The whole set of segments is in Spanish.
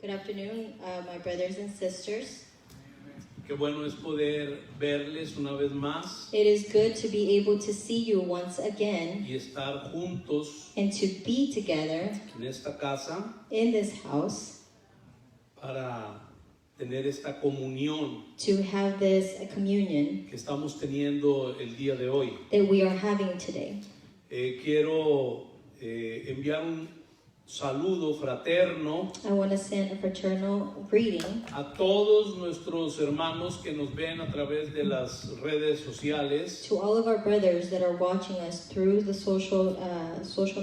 Good afternoon, my brothers and sisters. Qué bueno es poder verles una vez más It is good to be able to see you once again y estar juntos and to be together en esta casa in this house para tener esta comunión to have this communion que estamos teniendo el día de hoy. that we are having today. Quiero enviar un saludo fraterno I want to send a fraternal greeting a todos nuestros hermanos que nos ven a través de las redes sociales, to all of our brothers that are watching us through the social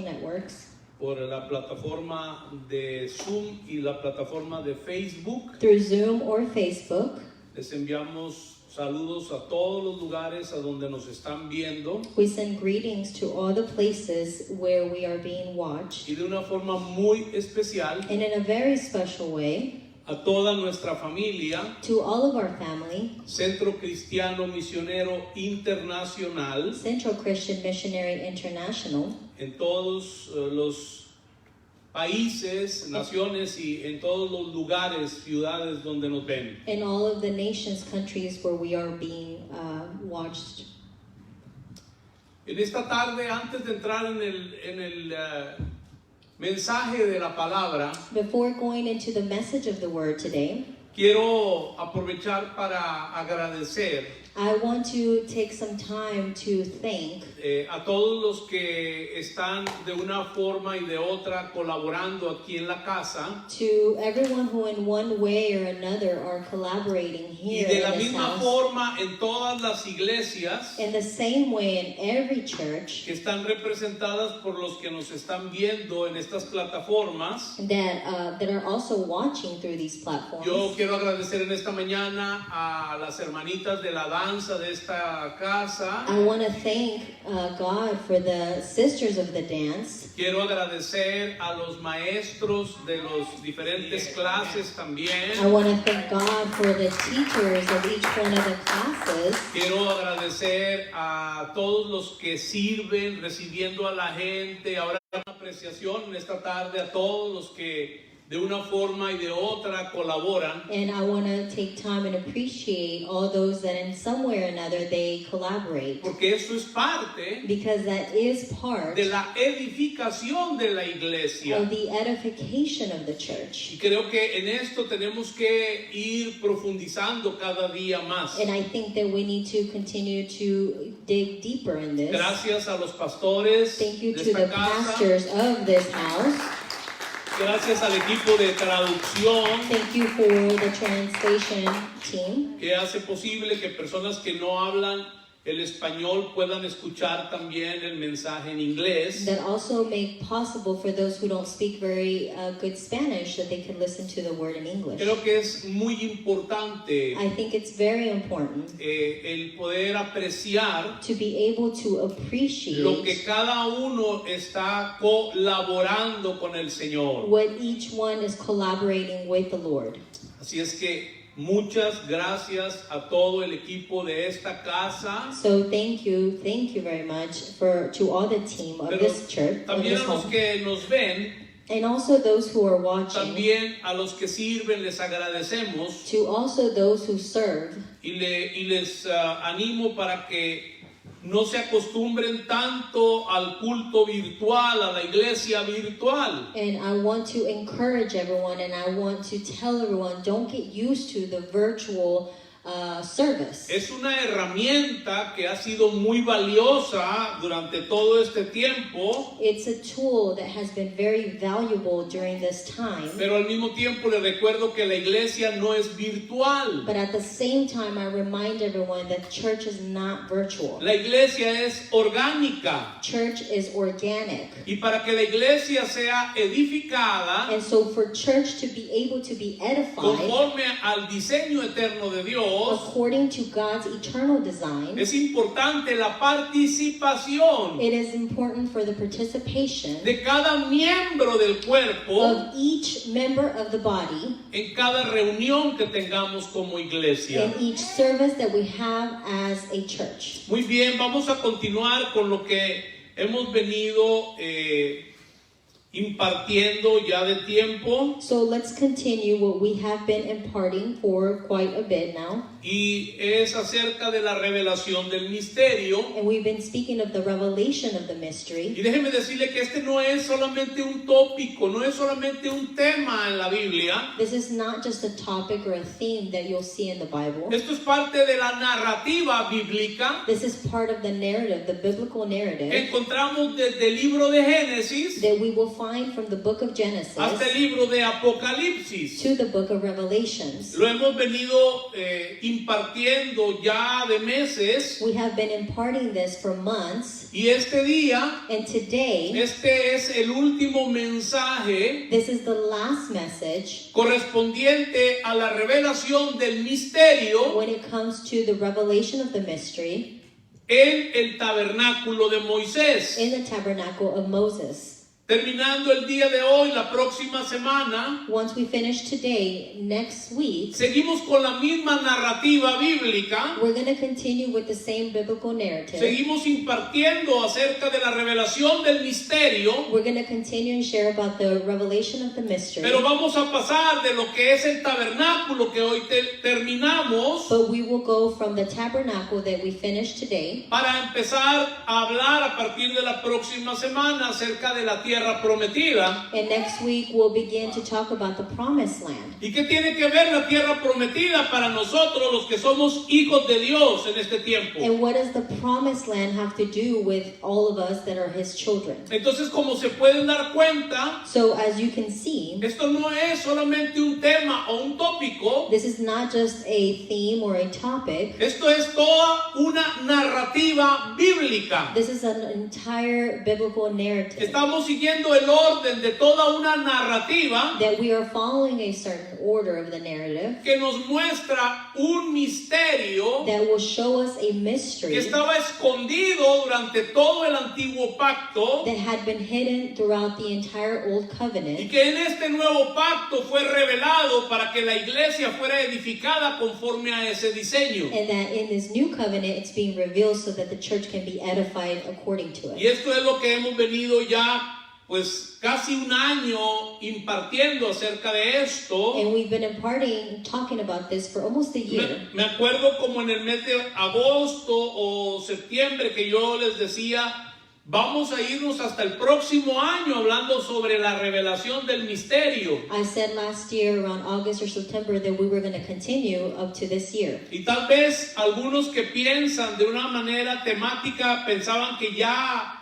networks, por la plataforma de Zoom y la plataforma de Facebook. through Zoom or Facebook. Les enviamos saludos a todos los lugares a donde nos están viendo We send greetings to all the places where we are being watched, y de una forma muy especial and in a very special way, a toda nuestra familia, to all of our family, Centro Cristiano Misionero Internacional, Central Christian Missionary International, en todos los países, naciones y en todos los lugares, ciudades donde nos ven. in all of the nations, countries where we are being watched. En esta tarde, antes de entrar en el mensaje de la palabra, Before going into the message of the word today, quiero aprovechar para agradecer I want to take some time to thank a todos los que están de una forma y de otra colaborando aquí en la casa, to everyone who in one way or another are collaborating y here de in la this misma house. forma en todas las iglesias In the same way in every church que están representadas por los que nos están viendo en estas plataformas. that are also watching through these platforms. Yo quiero agradecer en esta mañana a las hermanitas de la danza de esta casa. I want to thank God for the sisters of the dance. Quiero agradecer a los maestros de los diferentes clases también. I want to thank God for the teachers of each one of the classes. Quiero agradecer a todos los que sirven recibiendo a la gente. Ahora una apreciación en esta tarde a todos los que de una forma y de otra colaboran. And I want to take time and appreciate all those that in some way or another they collaborate. Porque eso es parte Because that is part de la edificación de la iglesia. of the edification of the Y church. creo que en esto tenemos que ir profundizando cada día más. And I think that we need to continue to dig deeper in this. Gracias a los pastores Thank you de to the esta casa. pastors of this house. Gracias al equipo de traducción Thank you for the translation team que hace posible que personas que no hablan el español puedan escuchar también el mensaje en inglés. that also make possible for those who don't speak very good Spanish that they can listen to the word in English. Creo que es muy importante I think it's very important el poder apreciar to be able to lo que appreciate cada uno está colaborando con el Señor. what each one is collaborating with the Lord. Así es que muchas gracias a todo el equipo de esta casa, So thank you very much to all the team of pero this church, of también this a los home, que nos ven, and also those who are watching, también a los que sirven les agradecemos to also those who serve. y les animo para que no se acostumbren tanto al culto virtual, a la iglesia virtual. And I want to encourage everyone, and I want to tell everyone, don't get used to the virtual service. Es una herramienta que ha sido muy valiosa durante todo este tiempo, It's a tool that has been very valuable during this time. pero al mismo tiempo les recuerdo que la iglesia no es virtual. But at the same time, I remind everyone that church is not virtual. La iglesia es orgánica. Church is organic. Y para que la iglesia sea edificada And so for church to be able to be edified conforme al diseño eterno de Dios, according to God's eternal design, es importante la participación it is important for the participation de cada miembro del cuerpo of each member of the body en cada reunión que tengamos como iglesia. in each service that we have as a church. Muy bien, vamos a continuar con lo que hemos venido impartiendo ya de tiempo. So let's continue what we have been imparting for quite a bit now. Y es acerca de la revelación del misterio. And we've been speaking of the revelation of the mystery. Y déjeme decirle que este no es solamente un tópico, no es solamente un tema en la Biblia. This is not just a topic or a theme that you'll see in the Bible. Esto es parte de la narrativa bíblica This is part of the narrative, the biblical que narrative, encontramos desde el libro de Génesis that we will find from the book of Genesis hasta el libro de Apocalipsis. to the book of Revelations. Lo hemos venido impartiendo ya de meses, We have been imparting this for months, y este día, and today, este es el último mensaje this is the last message correspondiente a la revelación del misterio when it comes to the revelation of the mystery en el tabernáculo de Moisés. in the tabernacle of Moses. Terminando el día de hoy, la próxima semana, Once we finish today, next week, seguimos con la misma narrativa bíblica, we're going to continue with the same biblical narrative. seguimos impartiendo acerca de la revelación del misterio, We're going to continue and share about the revelation of the mystery. pero vamos a pasar de lo que es el tabernáculo que hoy terminamos But we will go from the tabernacle that we finished today para empezar a hablar a partir de la próxima semana acerca de la tierra prometida. and next week we'll begin to talk about the promised land. ¿Y qué tiene que ver la tierra prometida para nosotros los que somos hijos de Dios en este tiempo? And what does the promised land have to do with all of us that are his children? Entonces, como se pueden dar cuenta, So as you can see, esto no es solamente un tema o un tópico, this is not just a theme or a topic. esto es toda una narrativa bíblica. This is an entire biblical narrative Estamos siguiendo el orden de toda una narrativa that we are following a certain order of the narrative que nos muestra un misterio that will show us a que mystery estaba escondido durante todo el antiguo pacto that had been hidden throughout the entire Old y Covenant, que en este nuevo pacto fue revelado para que la iglesia fuera edificada conforme a ese diseño. and that in this new covenant it's being revealed so that the church can be edified according to Y it. esto es lo que hemos venido ya pues casi un año impartiendo acerca de esto. And we've been imparting, talking about this for almost a year. Me acuerdo como en el mes de agosto o septiembre que yo les decía, vamos a irnos hasta el próximo año hablando sobre la revelación del misterio. I said last year around August or September that we were going to continue up to this year. Y tal vez algunos que piensan de una manera temática pensaban que ya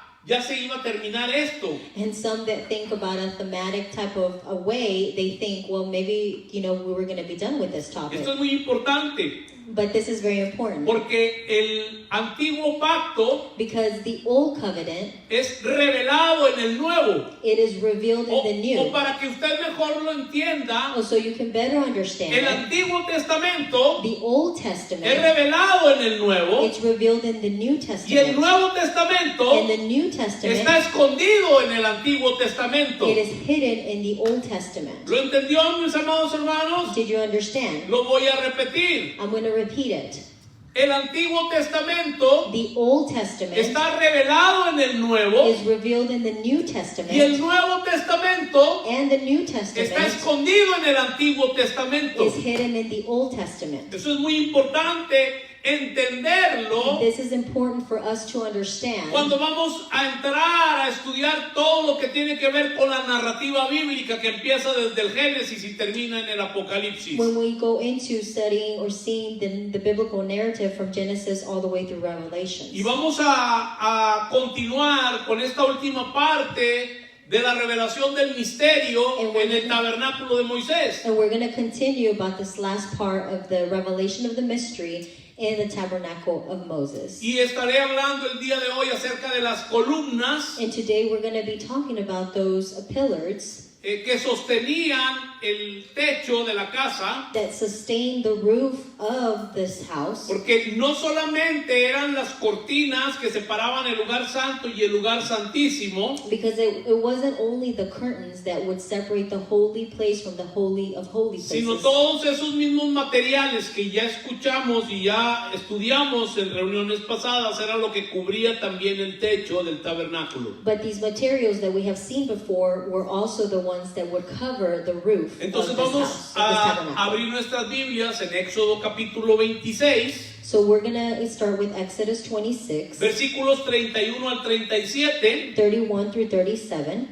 se iba a terminar esto. And some that think about a thematic type of a way, they think, well, maybe, we were going to be done with this topic. Esto es muy importante But this is very important porque el antiguo pacto because the Old Covenant, es revelado en el nuevo. it is revealed in the O new. para que usted mejor lo entienda, Oh, so you can better understand el it. Antiguo Testamento The Old es Testament, revelado en el Nuevo it's revealed in the New y el Testament. Nuevo Testamento And the New está Testament, escondido en el Antiguo Testamento. it is hidden in the Old Testament. ¿Lo entendió, mis amados hermanos? Did you understand? Lo voy a repetir. I'm going to repeat it. El Antiguo Testamento The Old Testament está revelado en el Nuevo is revealed in the New y el Testament, Nuevo Testamento and the New está Testament escondido en el Antiguo Testamento. is hidden in the Old Testament. Eso es muy importante entenderlo This is important for us to understand cuando vamos a entrar a estudiar todo lo que tiene que ver con la narrativa bíblica que empieza desde el Génesis y termina en el Apocalipsis. when we go into studying or seeing the biblical narrative from Genesis all the way through Revelations. Y vamos a continuar con esta última parte de la revelación del misterio en el tabernáculo de Moisés. And we're going to continue about this last part of the revelation of the mystery in the tabernacle of Moses. Y estaré hablando el día de hoy acerca de las columnas And today we're going to be talking about those pillars que sostenían el techo de la casa, that sustained the roof of this house. porque no solamente eran las cortinas que separaban el lugar santo y el lugar santísimo, Because it wasn't only the curtains that would separate the holy place from the holy of holy sino places, todos esos mismos materiales que ya escuchamos y ya estudiamos en reuniones pasadas, era lo que cubría también el techo del tabernáculo. but these materials that we have seen before were also the ones that would cover the roof Entonces of this vamos house, of this a tabernacle. abrir nuestras Biblias en Éxodo capítulo 26, So we're going to start with Exodus 26, versículos 31 al 37. 31 through 37.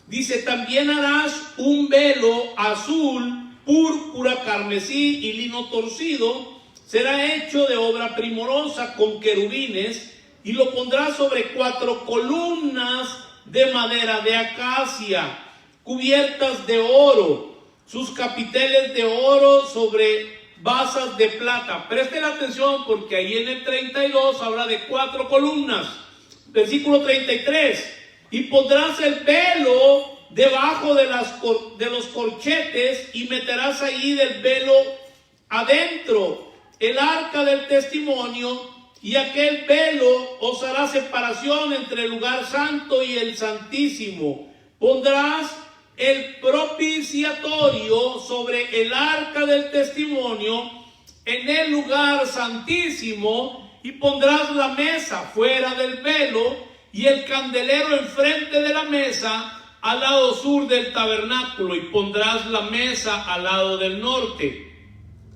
Dice, también harás un velo azul, púrpura, carmesí y lino torcido. Será hecho de obra primorosa con querubines y lo pondrás sobre 4 columnas de madera de acacia, cubiertas de oro, sus capiteles de oro sobre basas de plata. Presten atención porque ahí en el 32 habla de 4 columnas. Versículo 33. Y pondrás el velo debajo de los corchetes y meterás ahí del velo adentro el arca del testimonio, y aquel velo os hará separación entre el lugar santo y el santísimo. Pondrás el propiciatorio sobre el arca del testimonio en el lugar santísimo, y pondrás la mesa fuera del velo y el candelero enfrente de la mesa al lado sur del tabernáculo, y pondrás la mesa al lado del norte.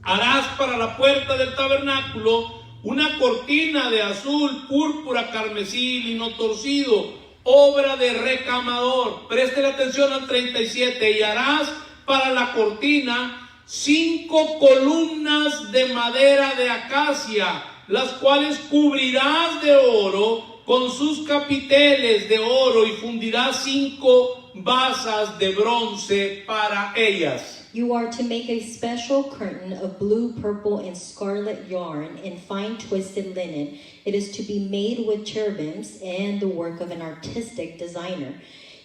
Harás para la puerta del tabernáculo una cortina de azul, púrpura, carmesí, lino torcido, obra de recamador. Presten atención al 37. Y harás para la cortina 5 columnas de madera de acacia, las cuales cubrirás de oro con sus capiteles de oro, y fundirás 5 basas de bronce para ellas. You are to make a special curtain of blue, purple, and scarlet yarn and fine twisted linen. It is to be made with cherubims and the work of an artistic designer.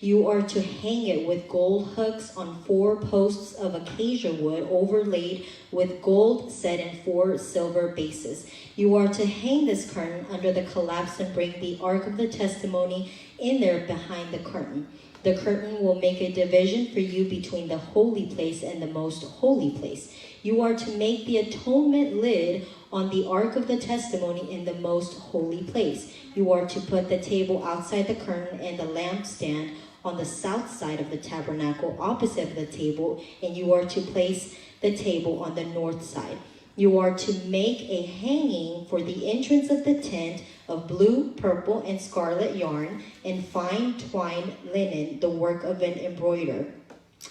You are to hang it with gold hooks on 4 posts of acacia wood overlaid with gold set in 4 silver bases. You are to hang this curtain under the collapse and bring the ark of the testimony in there behind the curtain. The curtain will make a division for you between the holy place and the most holy place. You are to make the atonement lid on the ark of the testimony in the most holy place. You are to put the table outside the curtain and the lampstand on the south side of the tabernacle opposite the table, and you are to place the table on the north side. You are to make a hanging for the entrance of the tent of blue, purple, and scarlet yarn and fine twined linen, the work of an embroiderer.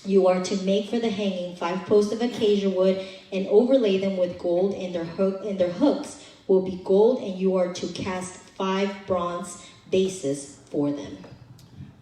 You are to make for the hanging 5 posts of acacia wood and overlay them with gold, and their hooks will be gold, and you are to cast 5 bronze bases for them.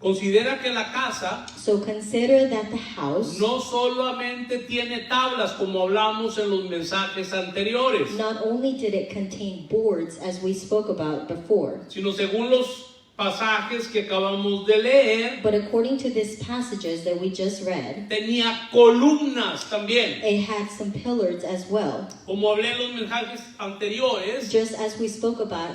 Considera que la casa So consider that the house no solamente tiene tablas, como hablamos en los mensajes anteriores, not only did it contain boards, as we spoke about before, sino según los pasajes que acabamos de leer, but according to these passages that we just read, tenía columnas también. it had some pillars as well. Como hablé en los mensajes anteriores, Just as we spoke about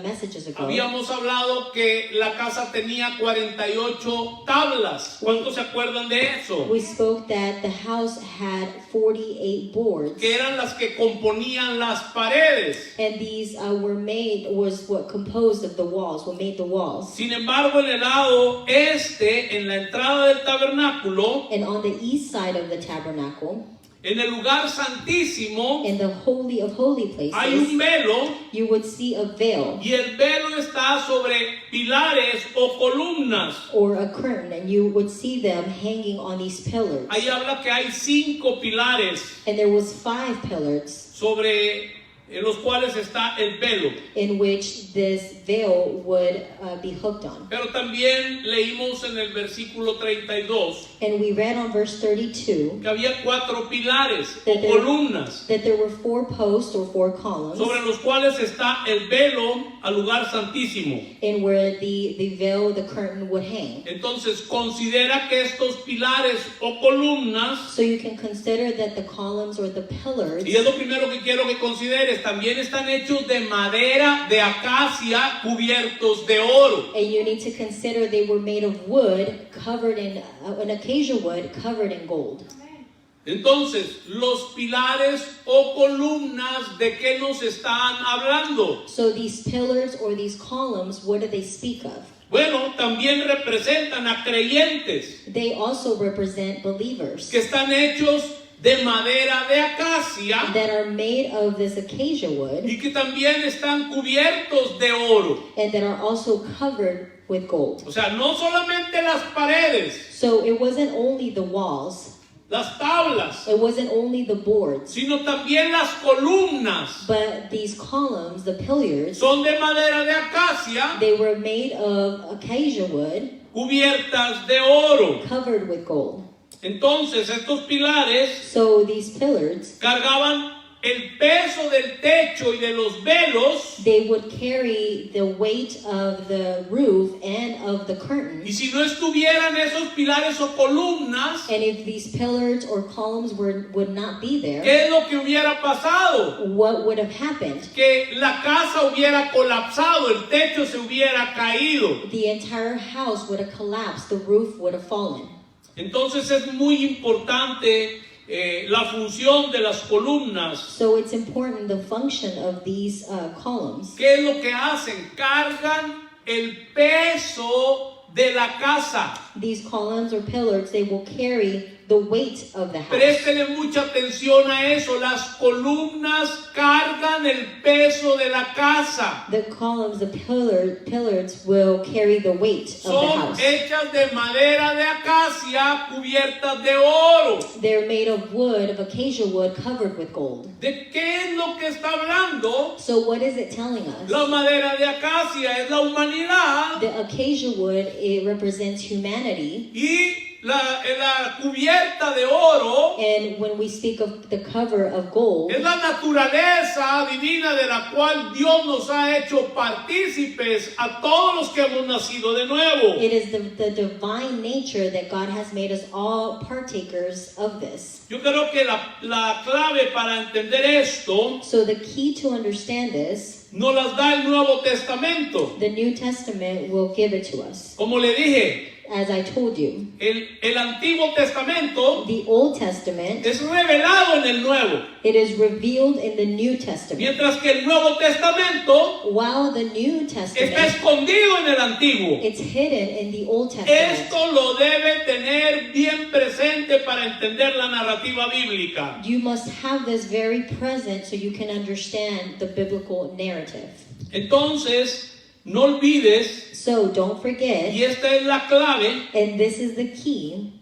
messages ago, habíamos hablado que la casa tenía 48 tablas. ¿Cuántos se acuerdan de eso? we spoke that the house had 48 boards, Que eran las que componían las paredes. and these was what composed of the walls, what made the walls. Sin embargo, en el lado este, en la entrada del tabernáculo, And on the east side of the tabernacle, en el lugar santísimo, in the holy of holy hay un places, velo, you would see a veil y el velo está sobre pilares o columnas. or a curtain, and you would see them hanging on these pillars. Ahí habla que hay 5 pilares And there was 5 pillars sobre en los cuales está el velo. in which this veil would be hooked on. Pero también leímos en el versículo 32 And we read on verse 32 que había 4 pilares o That there- columnas that there were 4 posts or 4 columns, sobre los cuales está el velo al lugar santísimo. and where the veil, the curtain would hang. Entonces considera que estos pilares o columnas, So you can consider that the columns or the pillars, y es lo primero que quiero que consideres, también están hechos de madera de acacia cubiertos de oro. and you need to consider they were made of wood covered in an acacia wood covered in gold. Entonces, los pilares o columnas, ¿de qué nos están hablando? So these pillars or these columns, what do they speak of? Bueno, también representan a creyentes They also represent believers que están hechos de madera de acacia that are made of this acacia wood y que también están cubiertos de oro. and that are also covered with gold. O sea, no solamente las paredes, So it wasn't only the walls, las tablas, it wasn't only the boards, sino también las columnas but these columns, the pillars, son de madera de acacia they were made of acacia wood cubiertas de oro. covered with gold. Entonces, estos pilares So these pillars, cargaban el peso del techo y de los velos, they would carry the weight of the roof and of the y curtains. si no estuvieran esos pilares o columnas, And if these pillars or columns would not be there, ¿qué es lo que hubiera pasado? what would have happened? Que la casa hubiera colapsado, el techo se hubiera caído. The entire house would have collapsed, the roof would have fallen. Entonces es muy importante la función de las columnas. So it's important the function of these columns. ¿Qué es lo que hacen? Cargan el peso de la casa. These columns or pillars, they will carry the weight of the house. Préstele mucha atención a eso. Las columnas cargan el peso de la casa. The columns, the pillars will carry the weight of the Son house. hechas de madera de acacia cubiertas de oro. They're made of wood, of acacia wood, covered with gold. ¿De qué es lo que está hablando? So what is it telling us? La madera de acacia es la humanidad The acacia wood, it represents humanity. y la cubierta de oro And when we speak of the cover of gold, es la naturaleza divina de la cual Dios nos ha hecho partícipes a todos los que hemos nacido de nuevo. it is the divine nature that God has made us all partakers of this. Yo creo que la clave para entender esto So the key to understand this, nos las da el Nuevo Testamento. the New Testament will give it to us. Como le dije, As I told you, el Antiguo Testamento the Old Testament, es revelado en el Nuevo, it is revealed in the New Testament, mientras que el Nuevo Testamento while the New está Testament, escondido en el Antiguo. it's hidden in the Old Testament. Esto lo debe tener bien presente para entender la narrativa bíblica. You must have this very present so you can understand the biblical narrative. Entonces, no olvides, So don't forget, y esta es la clave, and this is the key,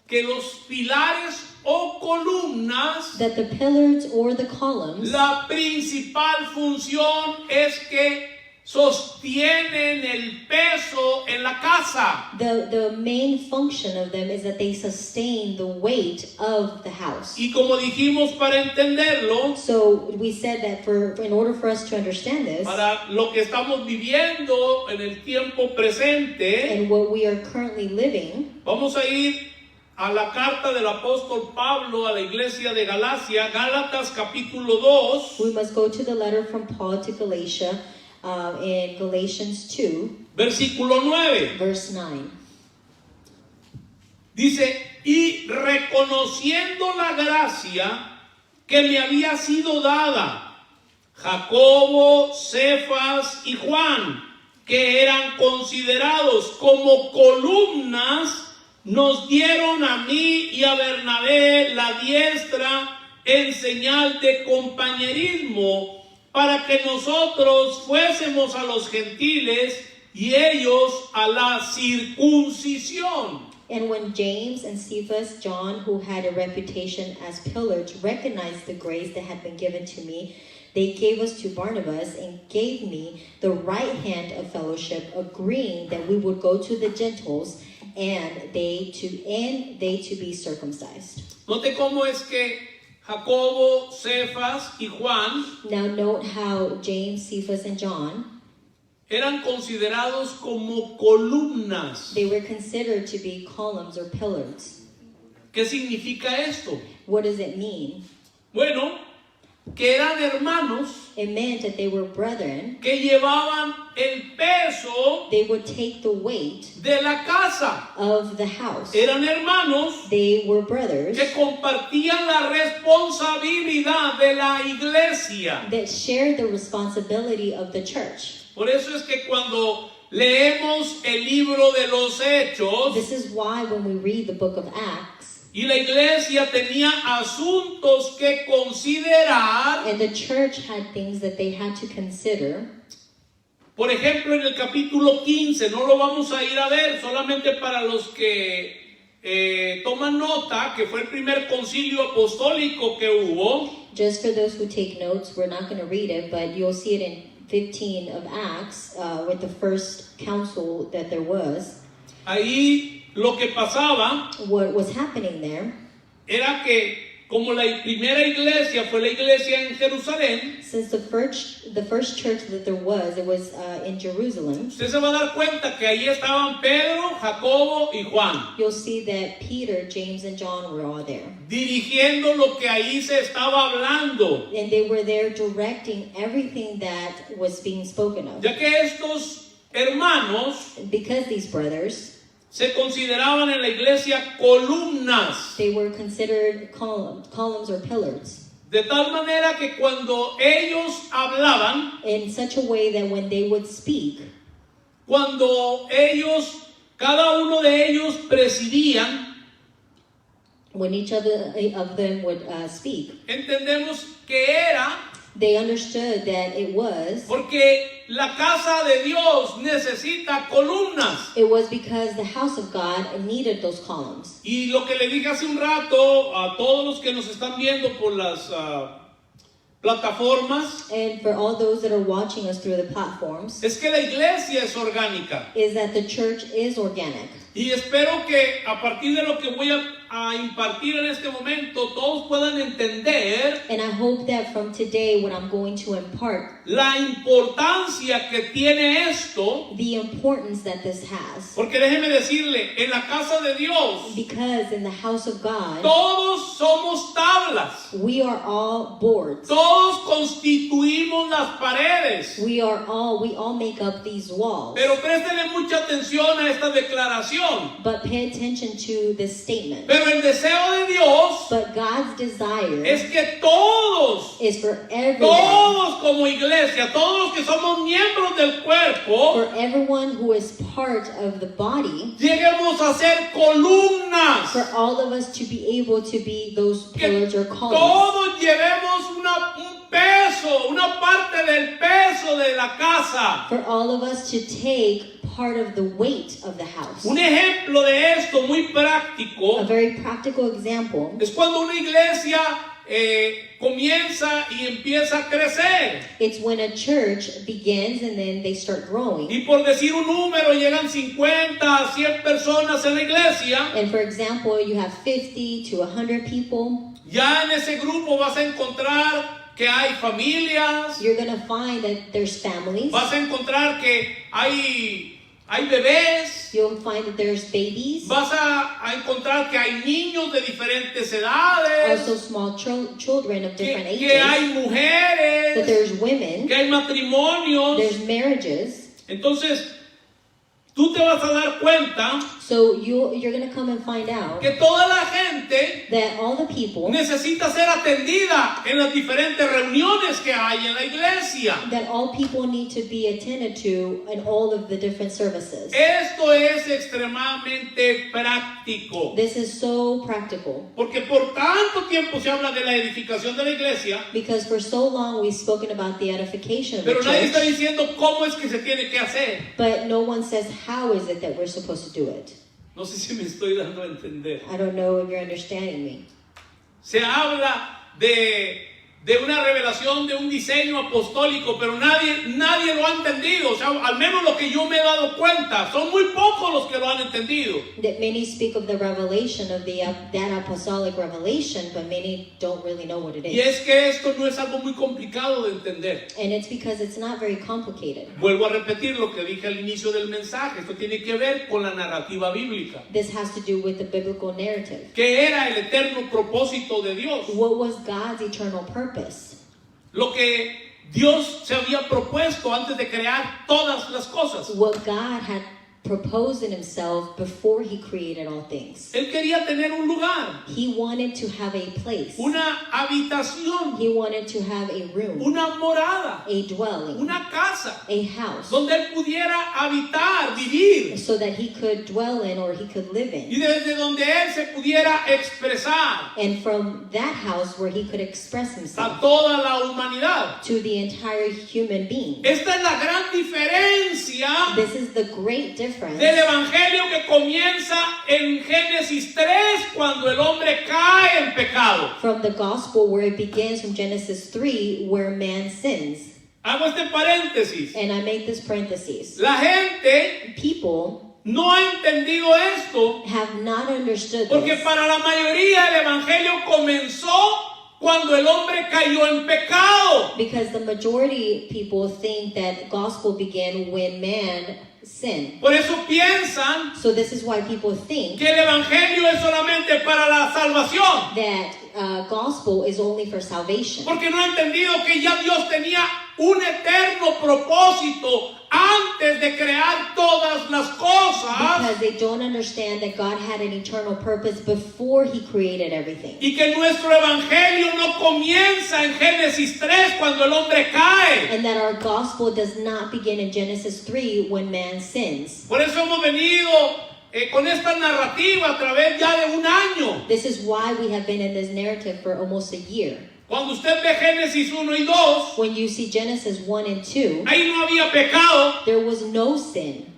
que los pilares o columnas, that the pillars or the columns, la principal función es que sostienen el peso en la casa. the main function of them is that they sustain the weight of the house. Y como dijimos, para entenderlo, So we said that in order for us to understand this, para lo que estamos viviendo en el tiempo presente, and what we are currently living, vamos a ir a la carta del apóstol Pablo a la iglesia de Galacia, Gálatas capítulo 2, we must go to the letter from Paul to Galatia, in Galatians 2, versículo 9. verse 9. Dice, y reconociendo la gracia que me había sido dada, Jacobo, Cefas y Juan, que eran considerados como columnas, nos dieron a mí y a Bernabé la diestra en señal de compañerismo, para que nosotros fuésemos a los gentiles y ellos a la circuncisión. And when James and Cephas, John, who had a reputation as pillars, recognized the grace that had been given to me, They gave us to Barnabas and gave me the right hand of fellowship, agreeing that we would go to the Gentiles and they to be circumcised. Note cómo es que Jacobo, Cefas y Juan Now note how James, Cephas, and John, eran considerados como columnas. they were considered to be columns or pillars. ¿Qué significa esto? What does it mean? Bueno, que eran hermanos It meant that they were brethren. que llevaban el peso They would take the weight de la casa. of the house. Eran hermanos They were brothers que compartían la responsabilidad de la iglesia. that shared the responsibility of the church. Por eso es que cuando leemos el libro de los Hechos This is why when we read the book of Acts, y la iglesia tenía asuntos que considerar, and the church had things that they had to consider. por ejemplo en el capítulo 15, no lo vamos a ir a ver, solamente para los que toman nota, que fue el primer concilio apostólico que hubo. Just for those who take notes, we're not going to read it, but you'll see it in 15 of Acts with the first council that there was. Ahí lo que pasaba What was happening there, era que como la primera iglesia fue la iglesia en Jerusalén, since the first church that there was, it was in Jerusalem. usted se va a dar cuenta que ahí estaban Pedro, Jacobo y Juan, You'll see that Peter, James, and John were all there. dirigiendo lo que ahí se estaba hablando, And they were there directing everything that was being spoken of. ya que estos hermanos Because these brothers, se consideraban en la iglesia columnas, they were considered columns or pillars, de tal manera que cuando ellos hablaban, in such a way that when they would speak, cuando ellos, cada uno de ellos presidían, when each of them would speak, entendemos que era they understood that it was la casa de Dios necesita columnas. It was because the house of God needed those columns. Y lo que le dije hace un rato a todos los que nos están viendo por las plataformas And for all those that are watching us through the platforms, es que la iglesia es orgánica. is that the church is organic. Y espero que a partir de lo que voy a impartir en este momento todos puedan entender And I hope that from today, what I'm going to impart, la importancia que tiene esto, the importance that this has. porque déjeme decirle, en la casa de Dios Because in the house of God, todos somos tablas, we are all boards. todos constituimos las paredes. We all make up these walls. Pero préstele mucha atención a esta declaración. But pay attention to this statement. Pero el deseo de Dios But God's desire es que todos is for everyone, todos como iglesia, todos los que somos miembros del cuerpo, for everyone who is part of the body, lleguemos a ser columnas. for all of us to be able to be those Que pillars or columns. todos llevemos un peso, una parte del peso de la casa. For all of us to take part of the weight of the house. Un ejemplo de esto muy práctico A very practical example es cuando una iglesia comienza y empieza a crecer. it's when a church begins and then they start growing. Y por decir un número, llegan 50 a 100 personas en la iglesia. And for example, you have 50 to 100 people. Ya en ese grupo vas a encontrar que hay familias, You're going to find that there's families. vas a encontrar que hay bebés, You'll find that there's babies. vas a encontrar que hay niños de diferentes edades, Also small children of different que hay ages. That mujeres, there's women. que hay matrimonios. There's marriages. Entonces, tú te vas a dar cuenta So you're going to come and find out que toda la gente that all the people, necesita ser atendida en las diferentes reuniones que hay en la iglesia. that all people need to be attended to in all of the different services. Esto es extremadamente práctico, This is so practical porque por tanto tiempo se habla de la edificación de la iglesia, because for so long we've spoken about the edification of pero the nadie está church, diciendo cómo es que se tiene que hacer. but no one says how is it that we're supposed to do it. No sé si me estoy dando a entender. I don't know if you're understanding me. Se habla de de una revelación, de un diseño apostólico, pero nadie lo ha entendido. O sea, al menos lo que yo me he dado cuenta, son muy pocos los que lo han entendido. That many speak of the revelation of that apostolic revelation, but many don't really know what it Y is. es que esto no es algo muy complicado de entender. And it's because it's not very complicated. Vuelvo a repetir lo que dije al inicio del mensaje. Esto tiene que ver con la narrativa bíblica. This has to do with the biblical narrative. ¿Qué era el eterno propósito de Dios? What was God's eternal purpose? Lo que Dios se había propuesto antes de crear todas las cosas. What God had proposed in himself before he created all things. Él quería tener un lugar, He wanted to have a place. una habitación, He wanted to have a room, una morada, a dwelling, una casa, a house, donde Él pudiera habitar, vivir, so that he could dwell in or he could live y in. desde donde Él se pudiera expresar And from that house where he could express a himself toda la humanidad. to the entire human being. Esta es la gran diferencia This is the great difference del evangelio que comienza en Génesis 3 cuando el hombre cae en pecado. from the gospel where it begins from Genesis 3 where man sins. Hago este paréntesis. And I make this parenthesis. La gente People no ha entendido esto have not understood porque this para la mayoría el evangelio comenzó cuando el hombre cayó en pecado. because the majority people think that gospel began when man sinned. Por eso piensan So this is why people think que el evangelio es solamente para la salvación, that gospel is only for salvation. porque no ha entendido que ya Dios tenía un eterno propósito antes de crear todas las cosas Because they don't understand that God had an eternal purpose before he created everything. y que nuestro evangelio no comienza en Génesis 3 cuando el hombre cae. And that our gospel does not begin in Genesis 3 when man sins. Por eso hemos venido con esta narrativa a través ya de un año. This is why we have been in this narrative for almost a year. Cuando usted ve Génesis 1 y 2, When you see Genesis 1 and 2, ahí no había pecado, there was no sin.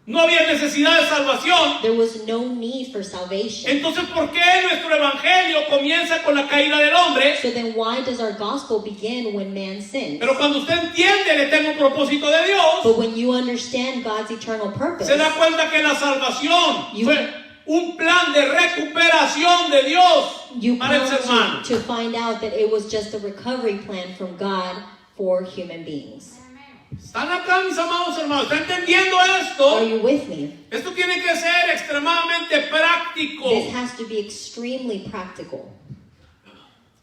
no había necesidad de salvación. There was no need for salvation. Entonces, ¿por qué nuestro evangelio comienza con la caída del hombre? So then why does our gospel begin when man sins? Pero cuando usted entiende el eterno propósito de Dios, But when you understand God's eternal purpose, se da cuenta que la salvación You- fue un plan de recuperación de Dios you para el ser humano. come to find out that it was just a recovery plan from God for human beings. ¿Están acá, mis amados hermanos? ¿Está entendiendo Are esto? you with me? Esto tiene que ser extremadamente práctico. This has to be extremely practical.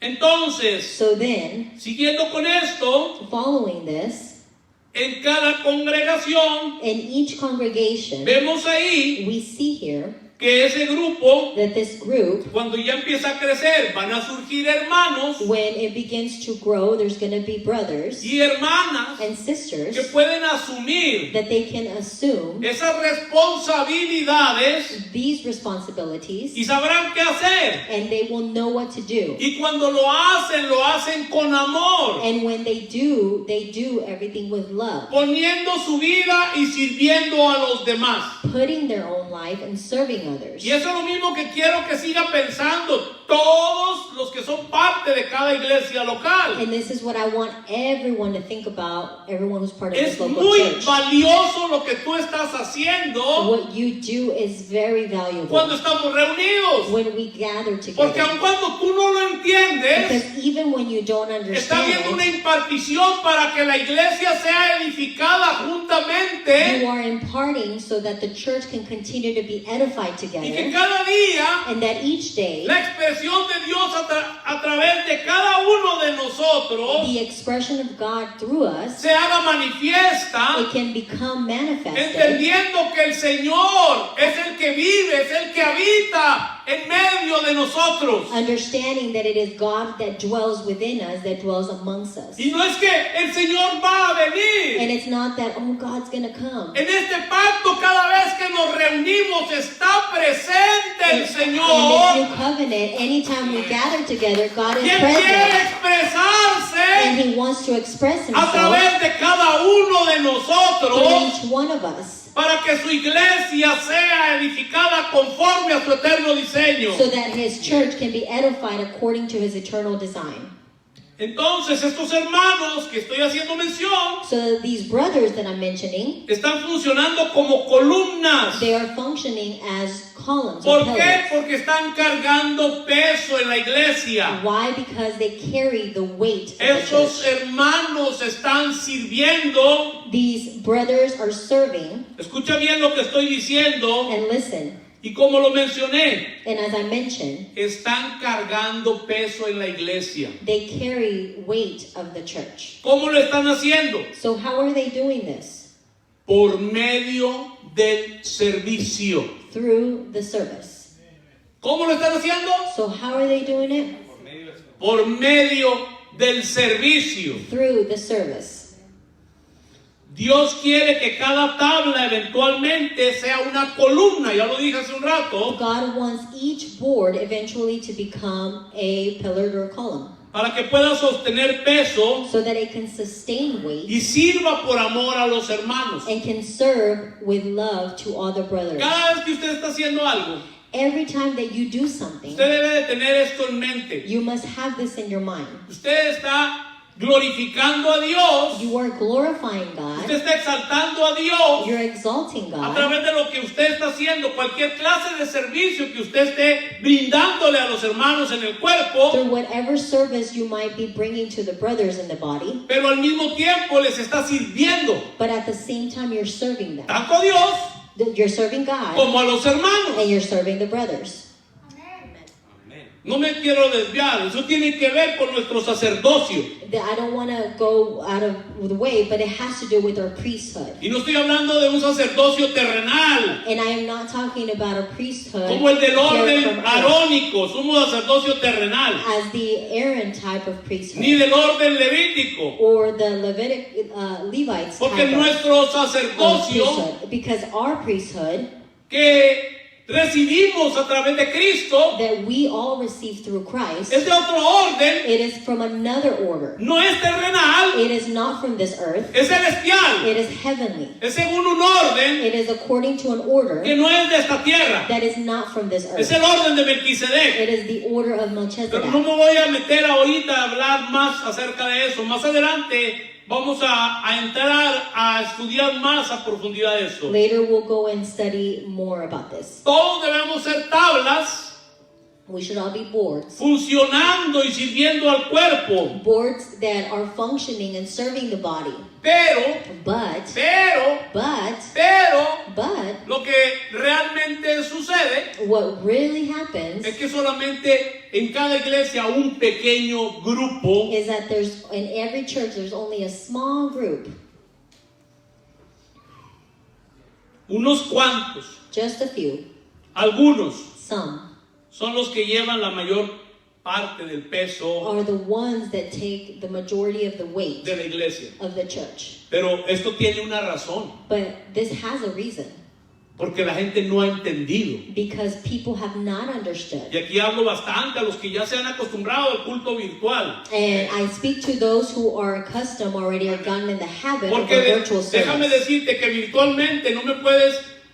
Entonces, So then, siguiendo con esto, following this, en cada congregación in each congregation, vemos ahí we see here que ese grupo, that this group, cuando ya empieza a crecer, van a surgir hermanos when it begins to grow, there's going to be brothers y hermanas and que sisters pueden asumir that they can assume esas responsabilidades these responsibilities y sabrán qué hacer. and they will know what to do. Y cuando lo hacen con amor, And when they do everything with love, poniendo su vida y sirviendo a los demás. putting their own life and serving others. Y eso es lo mismo que quiero que siga pensando todos los que son parte de cada iglesia local. And this is what I want everyone to think about, everyone who's part of Es this local muy church. valioso lo que tú estás haciendo What you do is very valuable cuando estamos reunidos. when we gather Porque aun together. cuando tú no lo entiendes, Because even when you don't está understand habiendo una it, impartición para que la iglesia sea edificada juntamente you are imparting so that the church can continue to be edified y que together. cada día And that each day, la expresión de Dios a través de cada uno de nosotros the expression of God through us, se haga manifiesta, it can become manifested. entendiendo que el Señor es el que vive, es el que habita en medio de nosotros. Understanding that it is God that dwells within us, that dwells amongst us. Y no es que el Señor va a venir. And it's not that, oh, God's going to come. En este pacto, cada vez que nos reunimos, está presente el In this Señor new covenant, anytime we gather together, God y is Él quiere present. expresarse And He wants to express a Himself través de cada uno de through nosotros each one of us, para que su iglesia sea edificada conforme a su eterno diseño. so that His church can be edified according to His eternal design. Entonces estos hermanos que estoy haciendo mención So these brothers that I'm mentioning, están funcionando como columnas. they are functioning as columns ¿Por or qué? pillars. Porque están cargando peso en la iglesia. Why? Because they carry the weight of the Esos church. hermanos están sirviendo. These brothers are serving, Escucha bien lo que estoy diciendo. and listen, Y como lo mencioné, and as I mentioned, están cargando peso en la iglesia. they carry weight of the church. ¿Cómo lo están haciendo? So how are they doing this? Por medio del servicio. Through the service. ¿Cómo lo están haciendo? So how are they doing it? Por medio del servicio. Through the service. Dios quiere que cada tabla eventualmente sea una columna, ya lo dije hace un rato, God wants each board eventually to become a pillar or a column, para que pueda sostener peso so that it can sustain weight y sirva por amor a los hermanos. and can serve with love to all the brothers. Cada vez que usted está haciendo algo, Every time that you do something, usted debe de tener esto en mente. you must have this in your mind. Usted está glorificando a Dios, You are glorifying God. usted está exaltando a Dios You're exalting a God través de lo que usted está haciendo, cualquier clase de servicio que usted esté brindándole a los hermanos en el cuerpo, through whatever service you might be bringing to the brothers in the body, pero al mismo tiempo les está sirviendo but at the same time you're serving them. tanto a Dios You're serving God como a los hermanos. and you're serving the brothers. No me quiero desviar, eso tiene que ver con nuestro sacerdocio. I don't want to go out of the way, but it has to do with our priesthood. Y no estoy hablando de un sacerdocio terrenal, And I am not talking about a priesthood como el del here orden from earth, arónico, somos sacerdocio terrenal, as the Aaron type of priesthood, ni del orden levítico, or the Levites porque type nuestro of sacerdocio priesthood. Because our priesthood que recibimos a través de Cristo that we all receive through Christ, es de otro orden, it is from another order. no es terrenal, It is not from this earth. es celestial, It is heavenly. es según un orden It is according to an order que no es de esta tierra, that is not from this es earth. el orden de Melquisedec. It is the order of Pero no Melchizedek. me voy a meter ahorita a hablar más acerca de eso. Más adelante vamos a entrar a estudiar más a profundidad eso. Later we'll go and study more about this. Todos debemos ser tablas We should all be boards. funcionando y sirviendo al cuerpo. Boards that are functioning and serving the body. Pero But, lo que realmente sucede what really happens es que solamente en cada iglesia un pequeño grupo is that there's, in every church, there's only a small group, unos cuantos, just a few, algunos, some, son los que llevan la mayor parte del peso are the ones that take the majority of the weight de la iglesia. of the church. Pero esto tiene una razón, But this has a reason, porque la gente no ha entendido. because people have not Y understood. aquí hablo bastante a los que ya se han acostumbrado al culto virtual. And I speak to those who are accustomed already or gotten in the habit of Porque a virtual déjame service. decirte que virtualmente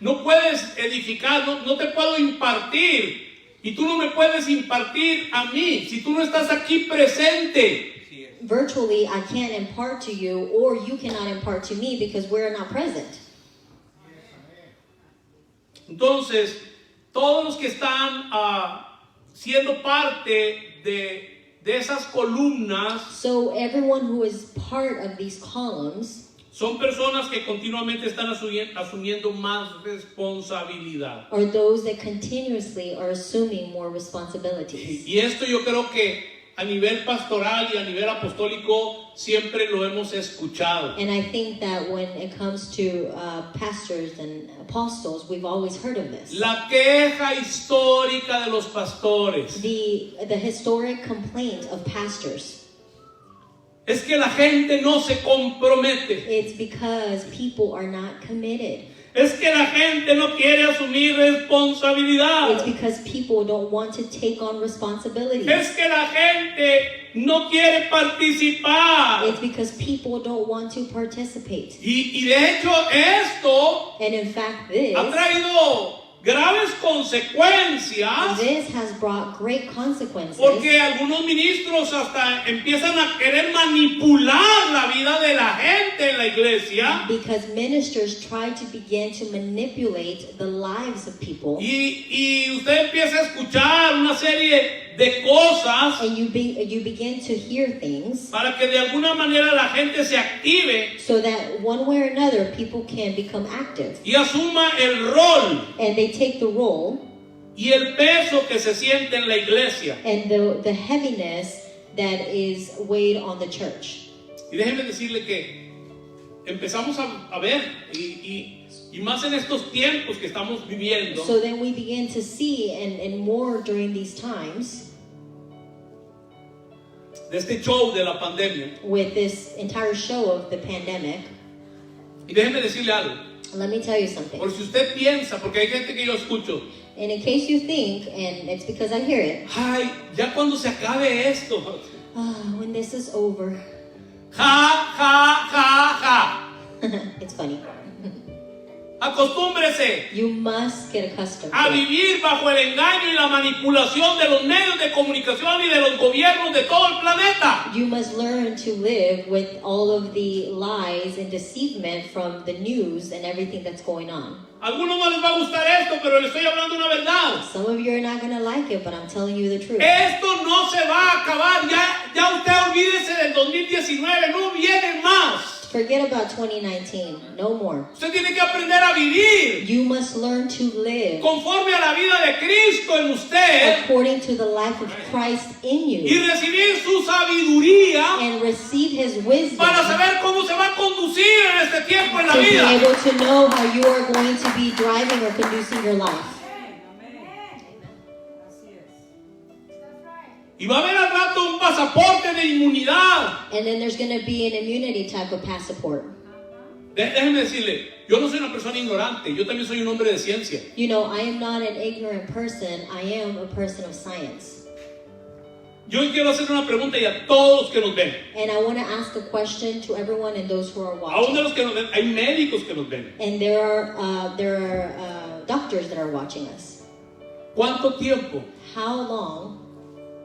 no puedes edificar, no te puedo impartir. Y tú no me puedes impartir a mí si tú no estás aquí presente. Virtually, I can't impart to you, or you cannot impart to me, because we're not present. Entonces, todos los que están siendo parte de esas columnas So everyone who is part of these columns son personas que continuamente están asumiendo más responsabilidad. are those that continuously are assuming more responsibilities. Y esto yo creo que a nivel pastoral y a nivel apostólico siempre lo hemos escuchado. And I think that when it comes to pastors and apostles, we've always heard of this. La queja histórica de los pastores The historic complaint of pastors, es que la gente no se compromete. it's because people are not committed. Es que la gente no quiere asumir responsabilidad. It's because people don't want to take on responsibility. Es que la gente no quiere participar. It's because people don't want to participate. Y de hecho esto And in fact, this ha traído graves consecuencias, has brought great consequences. porque algunos ministros hasta empiezan a querer manipular la vida de la gente en la iglesia. Because ministers try to begin to manipulate the lives of people. Y usted empieza a escuchar una serie de cosas And you begin to hear things para que de alguna manera la gente se active so that one way or another people can become active. y asuma el rol And they take the role y el peso que se siente en la iglesia. and the heaviness that is weighed on the church. Y déjeme decirle que empezamos a ver, y más en estos tiempos que estamos viviendo, So then we begin to see, and more during these times, de este show de la pandemia. with this entire show of the pandemic. Y déjeme decirle algo, Let me tell you something. por si usted piensa, porque hay gente que yo escucho, And in case you think, and it's because I hear it, ay, ya cuando se acabe esto, when this is over, ja, ja, ja, ja, it's funny. acostúmbrese You must get accustomed a to it. vivir bajo el engaño y la manipulación de los medios de comunicación y de los gobiernos de todo el planeta. You must learn to live with all of the lies and deceivement from the news and everything that's going on. A algunos no les va a gustar esto, pero les estoy hablando una verdad. Some of you are not going to like it, but I'm telling you the truth. Esto no se va a acabar. Ya usted olvídese del 2019, no viene más. Forget about 2019. No more. Usted tiene que aprender a vivir You must learn to live conforme a la vida de Cristo en usted according to the life of Christ in y you recibir su sabiduría and receive His wisdom para saber cómo se va a conducir en este tiempo en la to be vida. able to know how you are going to be driving or conducing your life. Y va a haber al rato un pasaporte de inmunidad. And then there's going to be an immunity type of passport. Déjeme decirle, yo no soy una persona ignorante, yo también soy un hombre de ciencia. You know, I am not an ignorant person. I am a person of science. Yo hoy quiero hacer una pregunta y a todos los que nos ven, And I want to ask a question to everyone and those who are aún de watching. los que nos ven, hay médicos que nos ven. And there are doctors that are watching us. ¿Cuánto tiempo? How long?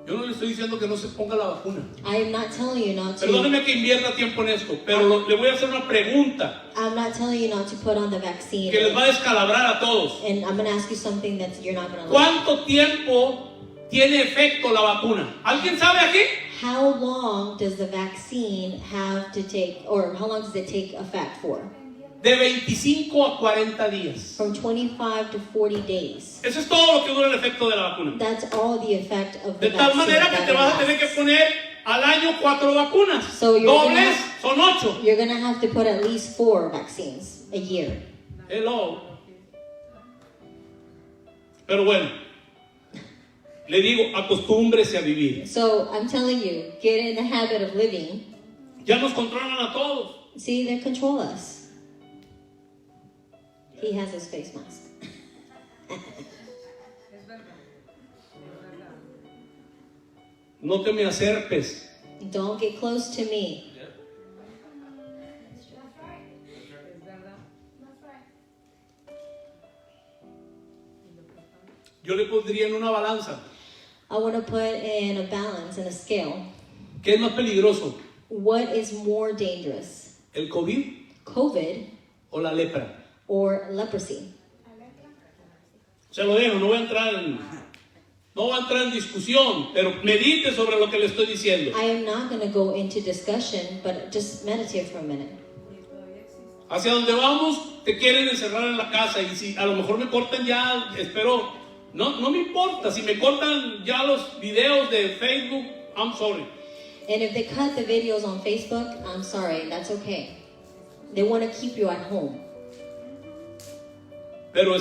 Yo no le estoy diciendo que no se ponga la vacuna. I am not telling you not to. Perdóneme que invierta tiempo en esto, pero le voy a hacer una pregunta I'm not telling you not to put on the vaccine. que les va a descalabrar a todos. And I'm going to ask you something that you're not going to like. ¿Cuánto tiempo tiene efecto la vacuna? ¿Alguien sabe aquí? How long does the vaccine have to take, or how long does it take effect for? De 25 a 40 días. From 25 to 40 days. Eso es todo lo que dura el efecto de la vacuna. That's all the effect of the De tal vaccine. manera que that te it vas a tener que lasts. poner al año 4 vacunas. So you're Dobles son 8. You're going to have to put at least 4 vaccines a year. Hello. Pero bueno, le digo, acostúmbrese a vivir. So I'm telling you, get in the habit of living. Ya nos controlan a todos. See, they control us. He has his face mask. No te me acerques. Don't get close to me. Yo le pondría en una balanza. I want to put in a balance and a scale. ¿Qué es más peligroso? What is more dangerous? ¿El COVID COVID o la lepra? or leprosy? Se lo dejo, no voy a entrar en discusión, pero medite sobre lo que le estoy diciendo. I am not going to go into discussion, but just meditate for a minute. Hacia donde vamos, te quieren encerrar en la casa y si a lo mejor me cortan ya, espero, no me importa, si me cortan ya los videos de Facebook, I'm sorry. And if they cut the videos on Facebook, I'm sorry, that's okay. They want to keep you at home. Pero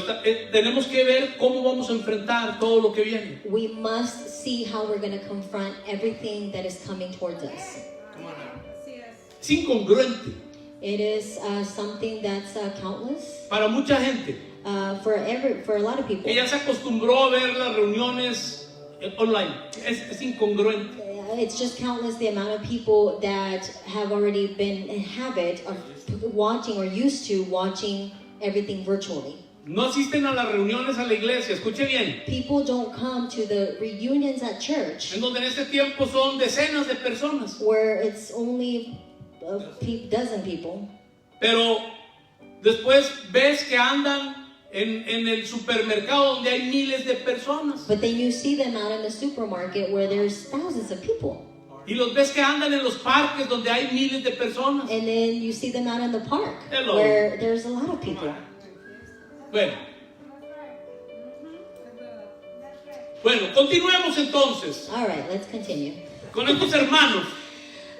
tenemos que ver cómo vamos a enfrentar todo lo que viene. We must see how we're going to confront everything that is coming towards us. Es incongruente. It is something that's countless para mucha gente for a lot of people. que ya se acostumbró a ver las reuniones online. Es incongruente. It's just countless the amount of people that have already been in habit of watching or used to watching everything virtually. No asisten a las reuniones a la iglesia, escuche bien, People don't come to the reunions at church en donde en este tiempo son decenas de personas. where it's only a dozen people. Pero después ves que andan en el supermercado donde hay miles de personas. But then you see them out in the supermarket where there's thousands of people. Y los ves que andan en los parques donde hay miles de personas. And then you see them out in the park Hello. where there's a lot of people. Bueno, continuemos entonces All right, let's continue. con estos hermanos.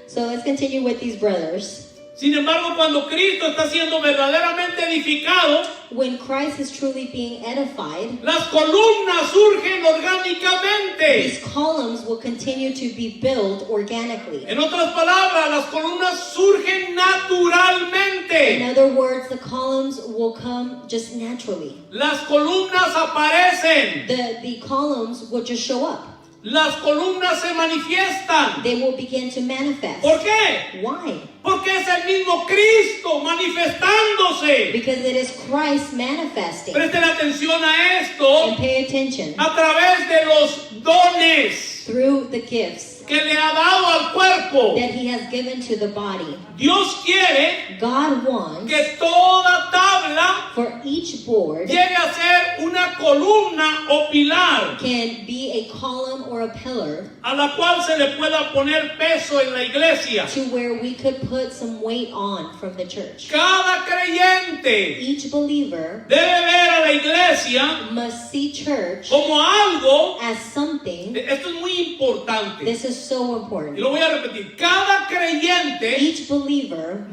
So let's continue with these brothers. Sin embargo, cuando Cristo está siendo verdaderamente edificado, When Christ is truly being edified, las columnas surgen orgánicamente. these columns will continue to be built organically. En otras palabras, las columnas surgen In naturalmente. other words, the columns will come just naturally. Las columnas aparecen. The columns will just show up. Las columnas se manifiestan. They will begin to manifest. ¿Por qué? Why? Porque es el mismo Cristo manifestándose. Because it is Christ manifesting. Presten atención a And esto pay attention a través de los dones through the gifts que le ha dado al cuerpo. that He has given to the body. Dios quiere God wants que toda tabla for each board llegue a ser una columna o pilar can be a column or a pillar a la cual se le pueda poner peso en la iglesia. to where we could put some weight on from the church. Cada creyente Each believer debe ver a la iglesia must see church como algo. as something. Esto es muy importante. This is so Y important. lo voy a repetir. Cada creyente Each believer